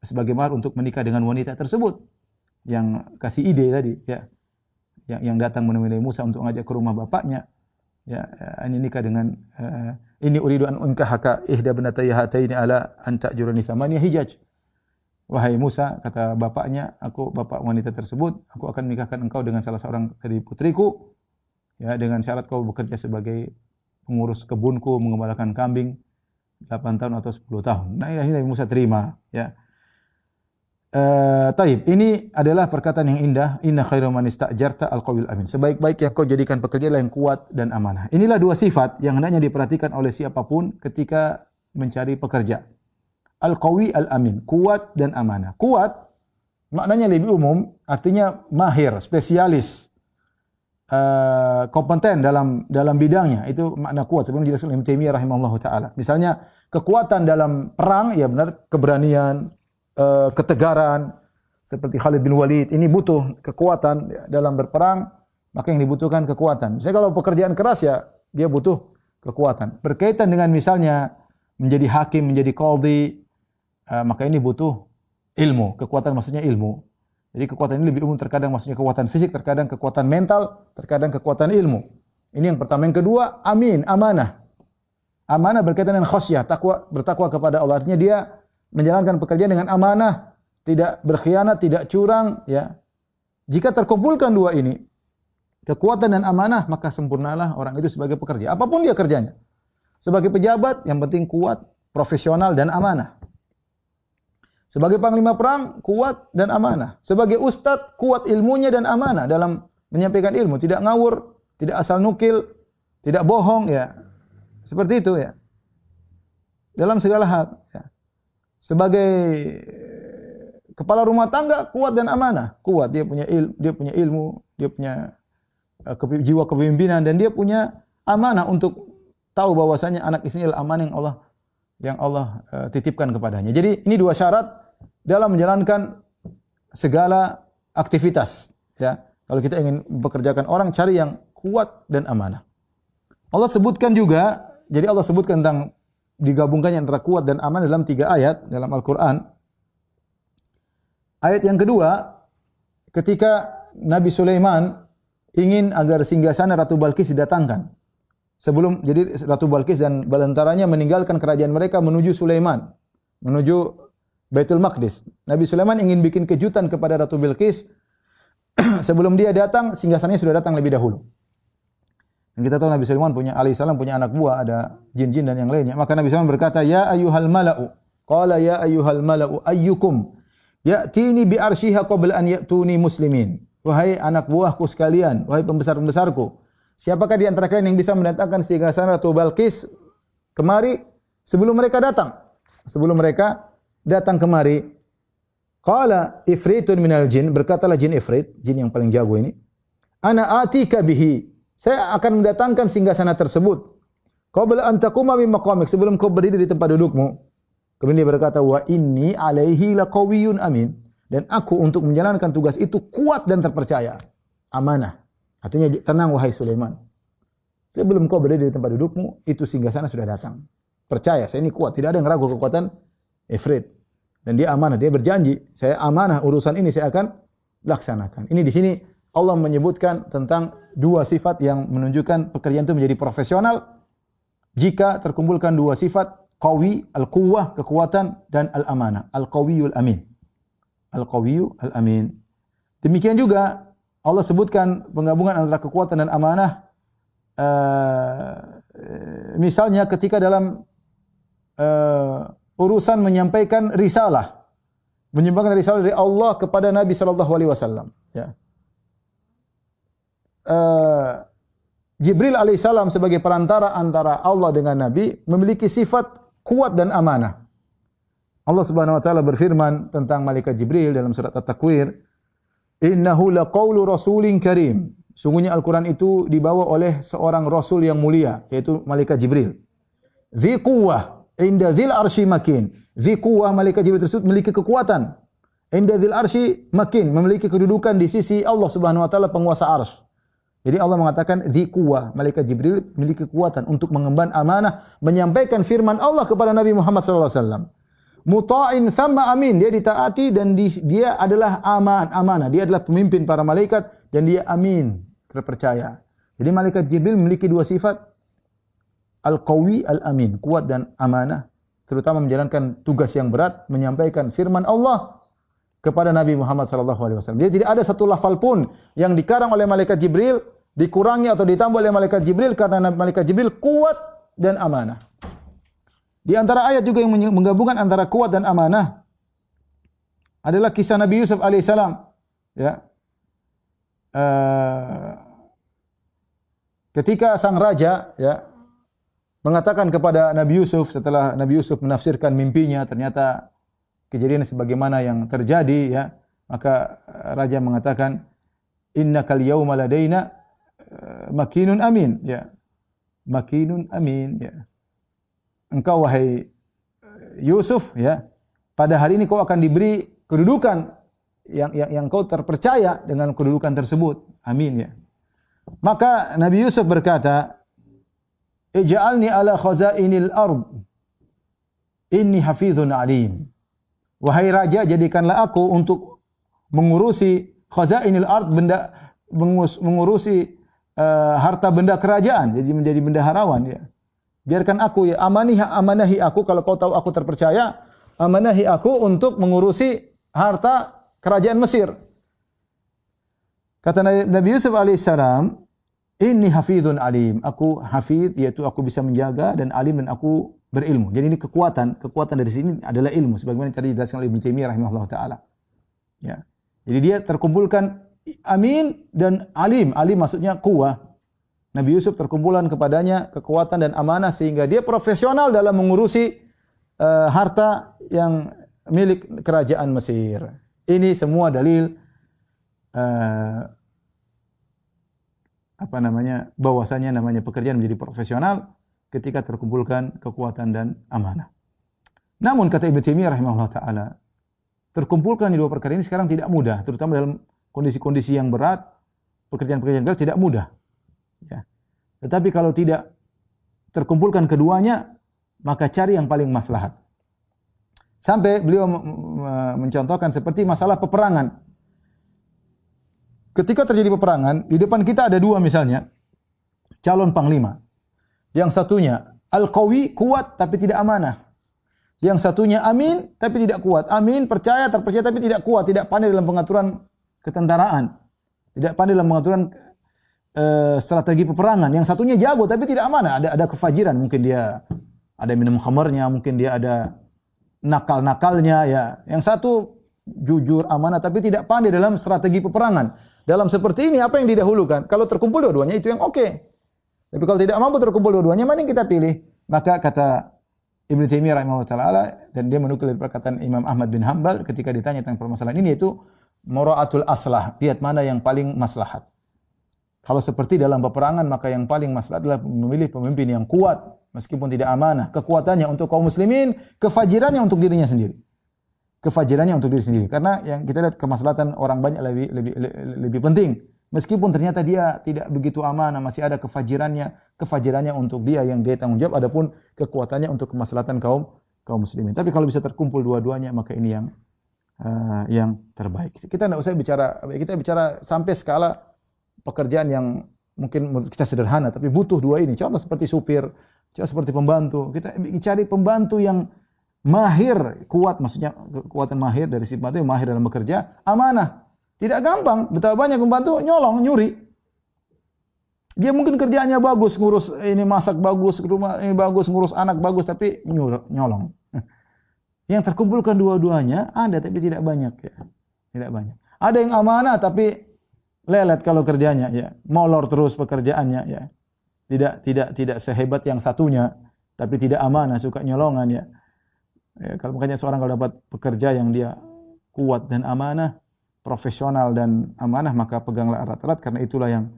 S2: sebagai mahar untuk menikah dengan wanita tersebut. Yang kasih ide tadi. Ya. Yang datang menemui Nabi Musa untuk ngajak ke rumah bapaknya. Ya, ini nikah dengan ini uridu an unkahaka ihda banatayya hataini ala an ta'jurani thamaniya hijaj. Wahai Musa, kata bapaknya, bapak wanita tersebut, aku akan menikahkan engkau dengan salah seorang dari putriku, ya, dengan syarat kau bekerja sebagai mengurus kebunku, mengembalakan kambing 8 tahun atau 10 tahun. Nah, ini Nabi Musa terima, ya. Taib, ini adalah perkataan yang indah. Inna khairu man ista'jarta al-qawiyul amin. Sebaik-baik yang kau jadikan pekerja yang kuat dan amanah. Inilah dua sifat yang hendaknya diperhatikan oleh siapapun ketika mencari pekerja. Al-qawi al-amin, kuat dan amanah. Kuat maknanya lebih umum, artinya mahir, spesialis, kompeten dalam bidangnya. Itu makna kuat. Sebelum dijelaskan Ibnu Taimiyah rahimahullahu taala. Misalnya kekuatan dalam perang, ya benar, keberanian, ketegaran, seperti Khalid bin Walid, ini butuh kekuatan dalam berperang, maka yang dibutuhkan kekuatan. Misalnya kalau pekerjaan keras, ya dia butuh kekuatan. Berkaitan dengan misalnya menjadi hakim, menjadi qadhi, maka ini butuh ilmu. Kekuatan maksudnya ilmu. Jadi kekuatan ini lebih umum, terkadang maksudnya kekuatan fisik, terkadang kekuatan mental, terkadang kekuatan ilmu. Ini yang pertama. Yang kedua, amin, amanah. Amanah berkaitan dengan khasyah, bertakwa kepada Allah. Artinya dia menjalankan pekerjaan dengan amanah, tidak berkhianat, tidak curang, ya. Jika terkumpulkan dua ini, kekuatan dan amanah, maka sempurnalah orang itu sebagai pekerja. Apapun dia kerjanya. Sebagai pejabat, yang penting kuat, profesional dan amanah. Sebagai panglima perang, kuat dan amanah. Sebagai ustadz, kuat ilmunya dan amanah dalam menyampaikan ilmu, tidak ngawur, tidak asal nukil, tidak bohong, ya. Seperti itu, ya. Dalam segala hal, ya. Sebagai kepala rumah tangga, kuat dan amanah. Kuat, dia punya ilmu, dia punya jiwa kepemimpinan, dan dia punya amanah untuk tahu bahwasanya anak istrinya adalah amanah yang Allah titipkan kepadanya. Jadi ini dua syarat dalam menjalankan segala aktivitas, ya. Kalau kita ingin mempekerjakan orang, cari yang kuat dan amanah. Allah sebutkan juga, jadi Allah sebutkan tentang digabungkannya antara kuat dan amanah dalam 3 ayat dalam Al-Quran. Ayat yang kedua, ketika Nabi Sulaiman ingin agar singgasana Ratu Balkis didatangkan. Jadi Ratu Balkis dan balantaranya meninggalkan kerajaan mereka menuju Sulaiman, menuju Baitul Maqdis. Nabi Sulaiman ingin bikin kejutan kepada Ratu Balkis. Sebelum dia datang, singgasananya sudah datang lebih dahulu. Dan kita tahu Nabi Sulaiman alaihissalam punya anak buah, ada jin-jin dan yang lainnya. Maka Nabi Sulaiman berkata, "Ya ayyuhal mala'u." Qala ya ayyuhal mala'u ayyukum ya'tini bi arsyiha qabla an ya'tuni muslimin. Wahai anak buahku sekalian, wahai pembesar-pembesarku, siapakah di antara kalian yang bisa mendatangkan singgasana Ratu Balkis kemari sebelum mereka datang? Sebelum mereka datang kemari. Qala ifritun minal jin, berkatalah jin ifrit, jin yang paling jago ini, "Ana atika bihi." Saya akan mendatangkan singgasana tersebut. Qabla an taquma min maqamik, sebelum kau berdiri di tempat dudukmu. Kemudian dia berkata, "Wa inni alaihi laqawiyyun amin." Dan aku untuk menjalankan tugas itu kuat dan terpercaya. Amanah. Artinya tenang wahai Sulaiman. Sebelum kau berdiri di tempat dudukmu, itu singgasana sudah datang. Percaya, saya ini kuat, tidak ada yang ragu kekuatan Ifrit. Dan dia amanah, dia berjanji, saya amanah, urusan ini saya akan laksanakan. Ini di sini Allah menyebutkan tentang dua sifat yang menunjukkan pekerjaan itu menjadi profesional jika terkumpulkan dua sifat, qawi, al-quwwah, kekuatan, dan al-amanah, al-qawiyul amin. Al-qawiyyu al-amin. Demikian juga Allah sebutkan penggabungan antara kekuatan dan amanah. Misalnya ketika dalam urusan menyampaikan risalah dari Allah kepada Nabi sallallahu alaihi wasallam, ya. Jibril alaihissalam sebagai perantara antara Allah dengan Nabi memiliki sifat kuat dan amanah. Allah Subhanahu wa taala berfirman tentang malaikat Jibril dalam surat At-Takwir, "Innahu laqaulu rasulin karim." Sungguhnya Al-Qur'an itu dibawa oleh seorang rasul yang mulia, yaitu malaikat Jibril. Dzi quwwah inda dzil arsy makin. Dzi quwwah, malaikat Jibril tersebut memiliki kekuatan. Inda dzil arsy makin, memiliki kedudukan di sisi Allah Subhanahu wa taala penguasa arsy. Jadi Allah mengatakan dzi quwwah, malaikat Jibril memiliki kekuatan untuk mengemban amanah, menyampaikan firman Allah kepada Nabi Muhammad sallallahu alaihi wasallam. Muta'in thamma amin, dia ditaati dan dia adalah amanah, dia adalah pemimpin para malaikat dan dia amin, terpercaya. Jadi malaikat Jibril memiliki dua sifat, al-qawi al-amin, kuat dan amanah, terutama menjalankan tugas yang berat, menyampaikan firman Allah kepada Nabi Muhammad sallallahu alaihi wasallam. Jadi tidak ada satu lafal pun yang dikarang oleh malaikat Jibril dikurangi atau ditambah oleh malaikat Jibril karena malaikat Jibril kuat dan amanah. Di antara ayat juga yang menggabungkan antara kuat dan amanah adalah kisah Nabi Yusuf alaihissalam. Ya. Ketika sang raja ya mengatakan kepada Nabi Yusuf setelah Nabi Yusuf menafsirkan mimpinya, ternyata kejadian sebagaimana yang terjadi ya, maka raja mengatakan innakal yauma ladaina makinun amin ya. Makinun amin ya. Engkau wahai Yusuf ya, pada hari ini kau akan diberi kedudukan yang kau terpercaya dengan kedudukan tersebut. Amin ya. Maka Nabi Yusuf berkata, "Ij'alni ala khazainil ard. Inni hafizun alim." Wahai raja, jadikanlah aku untuk mengurusi khazainil ard, mengurusi harta benda kerajaan, jadi menjadi bendaharawan ya. Biarkan aku ya, amanahi aku, kalau kau tahu aku terpercaya, amanahi aku untuk mengurusi harta kerajaan Mesir. Kata Nabi Yusuf alaihissalam, inni hafizun alim. Aku hafiz, yaitu aku bisa menjaga, dan alim, dan aku berilmu. Jadi ini kekuatan dari sini adalah ilmu, sebagaimana tadi dijelaskan oleh Ibnu Taimiyah rahimahullah taala. Ya. Jadi dia terkumpulkan amin dan alim. Alim maksudnya kuwah. Nabi Yusuf terkumpulan kepadanya kekuatan dan amanah sehingga dia profesional dalam mengurusi harta yang milik kerajaan Mesir. Ini semua dalil bahwasanya namanya pekerjaan menjadi profesional ketika terkumpulkan kekuatan dan amanah. Namun kata Ibnu Taimiyah rahimahullah taala, terkumpulkan dua perkara ini sekarang tidak mudah, terutama dalam kondisi-kondisi yang berat, pekerjaan-pekerjaan keras tidak mudah. Ya. Tetapi kalau tidak terkumpulkan keduanya, maka cari yang paling maslahat. Sampai beliau mencontohkan seperti masalah peperangan. Ketika terjadi peperangan, di depan kita ada dua misalnya, calon panglima. Yang satunya al-qawi, kuat tapi tidak amanah. Yang satunya amin tapi tidak kuat. Amin, percaya, terpercaya tapi tidak kuat, tidak pandai dalam pengaturan ketentaraan. Tidak pandai dalam pengaturan strategi peperangan. Yang satunya jago tapi tidak amanah, ada kefajiran, mungkin dia ada minum khamarnya, mungkin dia ada nakal-nakalnya ya. Yang satu jujur, amanah tapi tidak pandai dalam strategi peperangan. Dalam seperti ini apa yang didahulukan? Kalau terkumpul dua-duanya itu yang oke. Tapi kalau tidak mampu terkumpul dua-duanya, mana yang kita pilih? Maka kata Ibnu Taimiyah rahimahullah taala, dan dia menukil dari perkataan Imam Ahmad bin Hanbal ketika ditanya tentang permasalahan ini, yaitu mura'atul aslah, lihat mana yang paling maslahat. Kalau seperti dalam peperangan, maka yang paling maslahat adalah memilih pemimpin yang kuat meskipun tidak amanah. Kekuatannya untuk kaum muslimin, kefajirannya untuk dirinya sendiri. Kefajirannya untuk diri sendiri. Karena yang kita lihat kemaslahatan orang banyak lebih penting. Meskipun ternyata dia tidak begitu amanah, masih ada kefajirannya untuk dia yang dia tanggung jawab, adapun kekuatannya untuk kemaslahatan kaum muslimin. Tapi kalau bisa terkumpul dua-duanya, maka ini yang terbaik. Kita tidak usah bicara sampai skala pekerjaan yang mungkin menurut kita sederhana, tapi butuh dua ini. Contoh seperti supir, contoh seperti pembantu. Kita cari pembantu yang mahir, kuat, maksudnya kekuatan mahir dari si pembantu yang mahir dalam bekerja, amanah. Tidak gampang, betapa banyak pembantu nyolong, nyuri. Dia mungkin kerjaannya bagus, ngurus ini, masak bagus, rumah ini bagus, ngurus anak bagus, tapi nyolong. Yang terkumpulkan dua-duanya ada, tapi tidak banyak ya. Tidak banyak. Ada yang amanah tapi lelet kalau kerjanya ya, molor terus pekerjaannya ya. Tidak sehebat yang satunya, tapi tidak amanah, suka nyolongan ya. Ya, kalau makanya seorang kalau dapat pekerja yang dia kuat dan amanah, profesional dan amanah, maka peganglah erat-erat karena itulah yang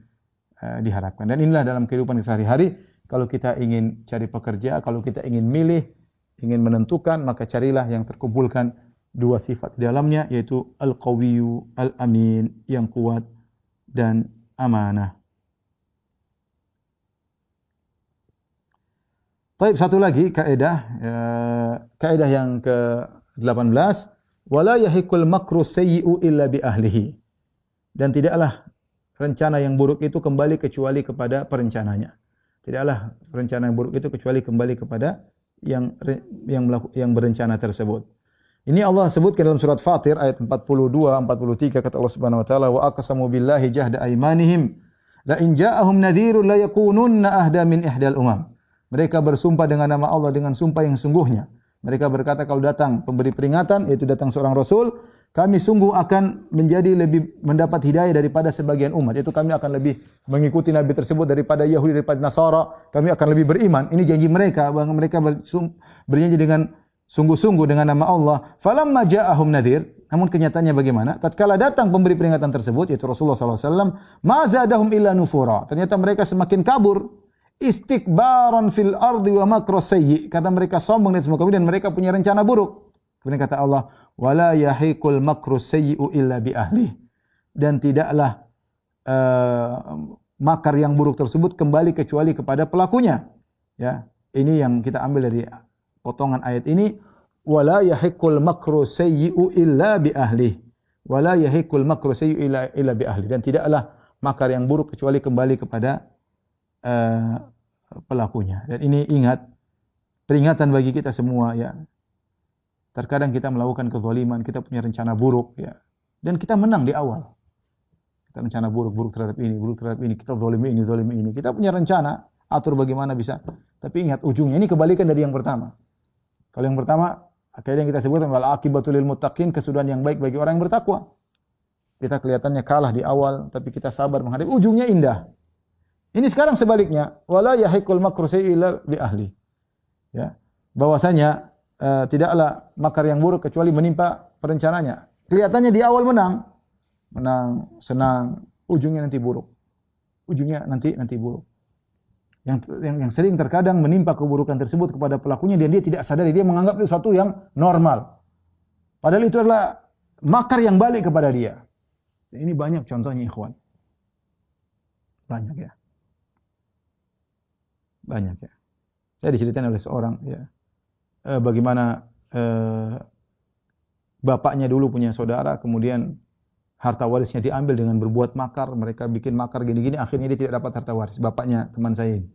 S2: diharapkan. Dan inilah dalam kehidupan sehari-hari, kalau kita ingin cari pekerja, kalau kita ingin milih, ingin menentukan, maka carilah yang terkumpulkan dua sifat di dalamnya, yaitu al-qawiyyu, al-amin, yang kuat dan amanah. Baik, satu lagi kaidah yang ke-18, wala yahiqul makru sayyi'u illa bi ahlihi. Dan tidaklah rencana yang buruk itu kembali kecuali kepada perencananya. Tidaklah rencana yang buruk itu kecuali kembali kepada yang berencana tersebut. Ini Allah sebutkan dalam surat Fatir ayat 42 43, kata Allah Subhanahu wa taala, wa aqsamu billahi jahda aymanihim La in ja'ahum nadhirun la yakununna ahda min ihdal umam. Mereka bersumpah dengan nama Allah dengan sumpah yang sungguhnya. Mereka berkata kalau datang pemberi peringatan, yaitu datang seorang rasul, kami sungguh akan menjadi lebih mendapat hidayah daripada sebagian umat. Itu kami akan lebih mengikuti Nabi tersebut daripada Yahudi, daripada Nasara. Kami akan lebih beriman. Ini janji mereka, bahwa mereka berjanji dengan sungguh-sungguh dengan nama Allah. Falamma ja'ahum nadhir, namun kenyataannya bagaimana? Tatkala datang pemberi peringatan tersebut, yaitu Rasulullah SAW, ma zadahum illa nufura. Ternyata mereka semakin kabur. Istikbaran fil ardi wa makra sayyi, karena mereka sombong dan semua dan mereka punya rencana buruk. Kemudian kata Allah, wala yahiqul makru sayyi'u illa bi ahli. Dan tidaklah makar yang buruk tersebut kembali kecuali kepada pelakunya. Ya, ini yang kita ambil dari potongan ayat ini, wala yahiqul makru sayyi'u illa bi ahli. Wala yahiqul makru sayyi'u illa bi ahli. Dan tidaklah makar yang buruk kecuali kembali kepada pelakunya. Dan ini ingat, peringatan bagi kita semua ya. Terkadang kita melakukan kezaliman, kita punya rencana buruk ya. Dan kita menang di awal. Kita rencana buruk terhadap ini, kita zalimi ini. Kita punya rencana, atur bagaimana bisa. Tapi ingat ujungnya ini kebalikan dari yang pertama. Kalau yang pertama, akhirnya yang kita sebutkan wal aqibatul lil muttaqin, kesudahan yang baik bagi orang yang bertakwa. Kita kelihatannya kalah di awal, tapi kita sabar menghadapi, ujungnya indah. Ini sekarang sebaliknya, wala yahiqul makru sayyi'u illa bi ahli. Ya, bahwasanya tidaklah makar yang buruk kecuali menimpa perencananya. Kelihatannya di awal menang, senang, ujungnya nanti buruk. Ujungnya nanti buruk. Yang sering terkadang menimpa keburukan tersebut kepada pelakunya dan dia tidak sadari, dia menganggap itu sesuatu yang normal. Padahal itu adalah makar yang balik kepada dia. Ini banyak contohnya ikhwan. Banyak ya. Banyak ya. Saya diceritain oleh seorang ya. Bagaimana bapaknya dulu punya saudara, kemudian harta warisnya diambil dengan berbuat makar. Mereka bikin makar gini-gini, akhirnya dia tidak dapat harta waris. Bapaknya teman saya ini.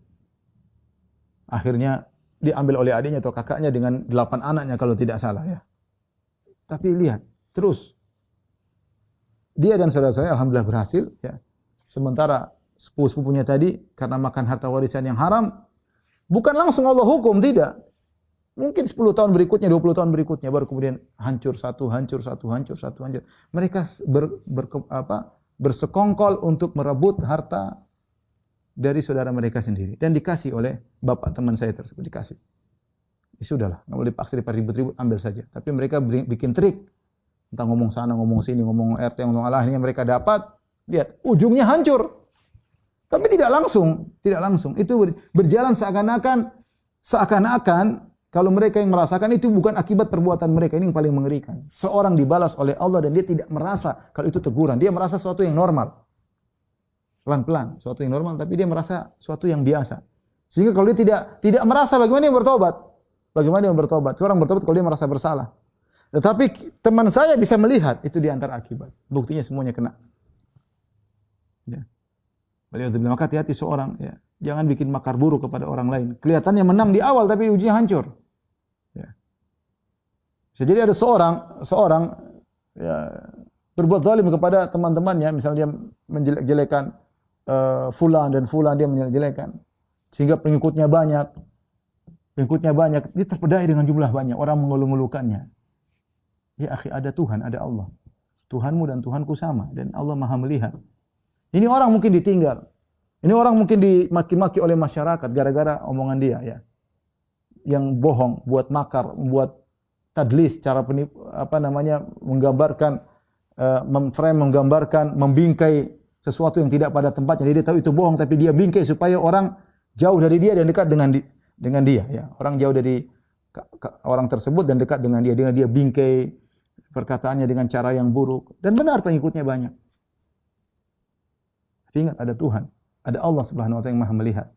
S2: Akhirnya diambil oleh adiknya atau kakaknya dengan 8 anaknya kalau tidak salah ya. Tapi lihat, terus dia dan saudara-saudaranya alhamdulillah berhasil ya. Sementara sepupu-sepupunya tadi karena makan harta warisan yang haram, bukan langsung Allah hukum, tidak. Mungkin 10 tahun berikutnya, 20 tahun berikutnya baru kemudian hancur satu. Mereka bersekongkol untuk merebut harta dari saudara mereka sendiri dan dikasih oleh bapak teman saya tersebut, dikasih. Ya sudahlah, enggak boleh dipaksa, ribut-ribut, ambil saja. Tapi mereka bikin trik. Entah ngomong sana, ngomong sini, ngomong RT, ngomong Allah, ini mereka dapat, lihat ujungnya hancur. Tapi tidak langsung. Itu berjalan seakan-akan kalau mereka yang merasakan itu bukan akibat perbuatan mereka. Ini yang paling mengerikan. Seorang dibalas oleh Allah dan dia tidak merasa kalau itu teguran. Dia merasa sesuatu yang normal. Pelan-pelan, sesuatu yang normal, tapi dia merasa sesuatu yang biasa. Sehingga kalau dia tidak merasa, bagaimana dia bertobat? Seorang bertobat kalau dia merasa bersalah. Tetapi teman saya bisa melihat itu di antara akibat. Buktinya semuanya kena. Ya. Maka hati-hati seorang ya. Jangan bikin makar buruk kepada orang lain. Kelihatannya menang di awal tapi ujungnya hancur. Ya. Jadi ada seorang ya, berbuat zalim kepada teman-temannya, misalnya dia menjelek-jelekan fulan dia menjelek-jelekan sehingga pengikutnya banyak, dia terpedaya dengan jumlah banyak, orang mengeluh-ngeluhkannya. Ya akhi, ada Tuhan, ada Allah. Tuhanmu dan Tuhanku sama dan Allah Maha melihat. Ini orang mungkin ditinggal. Ini orang mungkin dimaki-maki oleh masyarakat gara-gara omongan dia ya. Yang bohong, buat makar, membuat tadlis, cara menggambarkan menggambarkan, membingkai sesuatu yang tidak pada tempatnya. Dia tahu itu bohong tapi dia bingkai supaya orang jauh dari dia dan dekat dengan dia ya. Orang jauh dari orang tersebut dan dekat dengan dia bingkai perkataannya dengan cara yang buruk dan benar pengikutnya banyak. Tapi ingat ada Tuhan, ada Allah Subhanahu wa taala yang Maha melihat.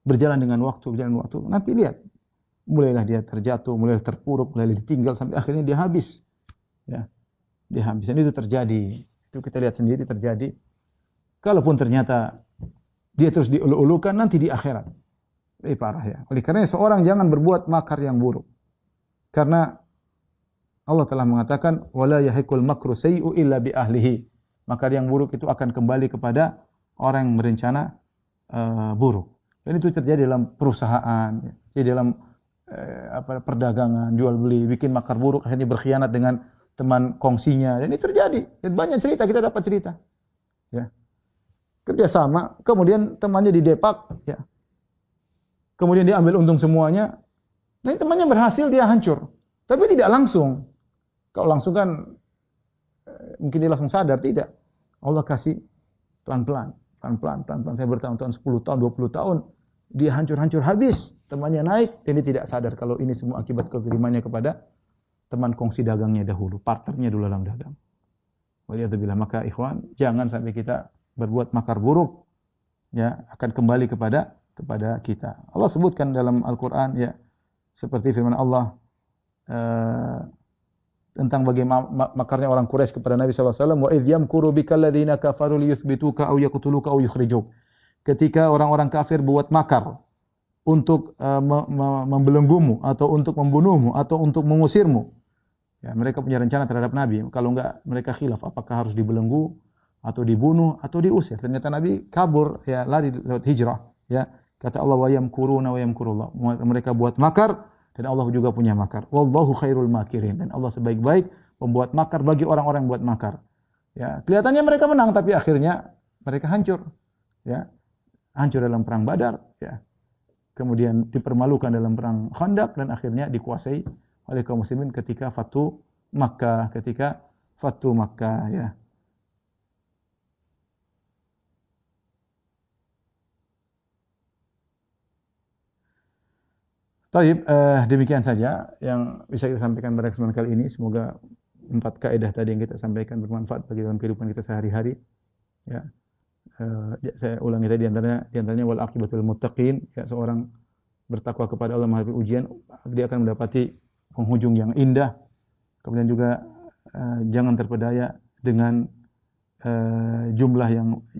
S2: Berjalan dengan waktu, nanti lihat. Mulailah dia terjatuh, mulailah terpuruk, mulailah ditinggal sampai akhirnya dia habis. Ya. Dia habis. Dan itu terjadi. Itu kita lihat sendiri terjadi. Kalaupun ternyata dia terus diulu-ulukan nanti di akhirat. Parah ya. Oleh karena seorang jangan berbuat makar yang buruk. Karena Allah telah mengatakan wala yahiqul makru sayyi'u illa bi ahlihi. Makar yang buruk itu akan kembali kepada orang yang berencana buruk. Dan itu terjadi dalam perusahaan, jadi dalam perdagangan, jual beli, bikin makar buruk, akhirnya berkhianat dengan teman kongsinya. Dan ini terjadi. Dan banyak cerita, kita dapat cerita. Ya. Kerjasama, kemudian temannya didepak, ya. Kemudian dia ambil untung semuanya. Nah, temannya berhasil, dia hancur. Tapi tidak langsung. Kalau langsung kan mungkin dia langsung sadar, tidak. Allah kasih pelan-pelan. Saya bertahun-tahun, 10 tahun, 20 tahun. Dia hancur-hancur habis. Temannya naik, dan dia tidak sadar kalau ini semua akibat kezalimannya kepada teman kongsi dagangnya dahulu. Partnernya dulu dalam dagang. Waliyadzubillah. Maka ikhwan, jangan sampai kita berbuat makar buruk. Ya, akan kembali kepada kita. Allah sebutkan dalam Al-Quran, ya, seperti firman Allah, tentang bagaimana makarnya orang Quraisy kepada Nabi SAW. Wa idh yamkuru bikal ladzina kafaru liyuthbituka aw yaqtuluka aw yukhrijuk. Ketika orang-orang kafir buat makar untuk membelenggumu atau untuk membunuhmu atau untuk mengusirmu. Ya, mereka punya rencana terhadap Nabi. Kalau enggak mereka khilaf apakah harus dibelenggu atau dibunuh atau diusir. Ternyata Nabi kabur, ya, lari lewat hijrah, ya. Kata Allah wa yamkuruna wa yamkurullah. Mereka buat makar dan Allah juga punya makar. Wallahu khairul makirin. Dan Allah sebaik-baik pembuat makar bagi orang-orang yang buat makar. Ya, kelihatannya mereka menang tapi akhirnya mereka hancur. Ya. Hancur dalam perang Badar, ya. Kemudian dipermalukan dalam perang Khandaq dan akhirnya dikuasai oleh kaum muslimin ketika Fatu Makkah, ya. Taib, demikian saja yang bisa kita sampaikan pada kesempatan kali ini. Semoga 4 kaidah tadi yang kita sampaikan bermanfaat bagi dalam kehidupan kita sehari-hari. Ya. Saya ulangi tadi di antaranya wal aqibatul muttaqin, ya, seorang bertakwa kepada Allah menghadapi ujian, dia akan mendapati penghujung yang indah. Kemudian juga jangan terpedaya dengan jumlah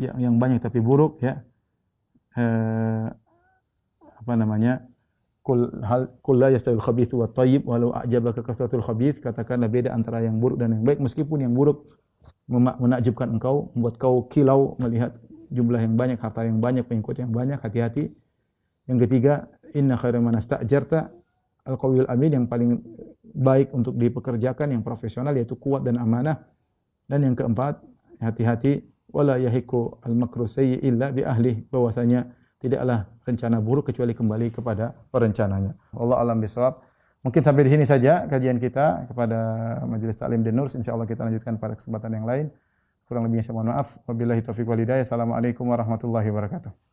S2: yang banyak tapi buruk, ya. Qul la yastawil khabithu wat thayyib walau a'jabaka kasratul khabith. Katakanlah beda antara yang buruk dan yang baik, meskipun yang buruk menakjubkan engkau, membuat kau kilau melihat jumlah yang banyak, harta yang banyak, pengikut yang banyak. Hati-hati. Yang ketiga, inna khairan man ista'jarta al-qawiyul amin, yang paling baik untuk dipekerjakan, yang profesional, yaitu kuat dan amanah. Dan yang keempat, hati-hati, wala yahiku al-makru sayyi illa bi ahli, bahwasanya tidaklah rencana buruk kecuali kembali kepada perencananya. Wallahu a'lam bishawab. Mungkin sampai di sini saja kajian kita kepada Majelis Ta'lim dan Nurs. Insyaallah kita lanjutkan pada kesempatan yang lain. Kurang lebihnya saya mohon maaf. Wabillahi taufiq wal hidayah. Assalamualaikum warahmatullahi wabarakatuh.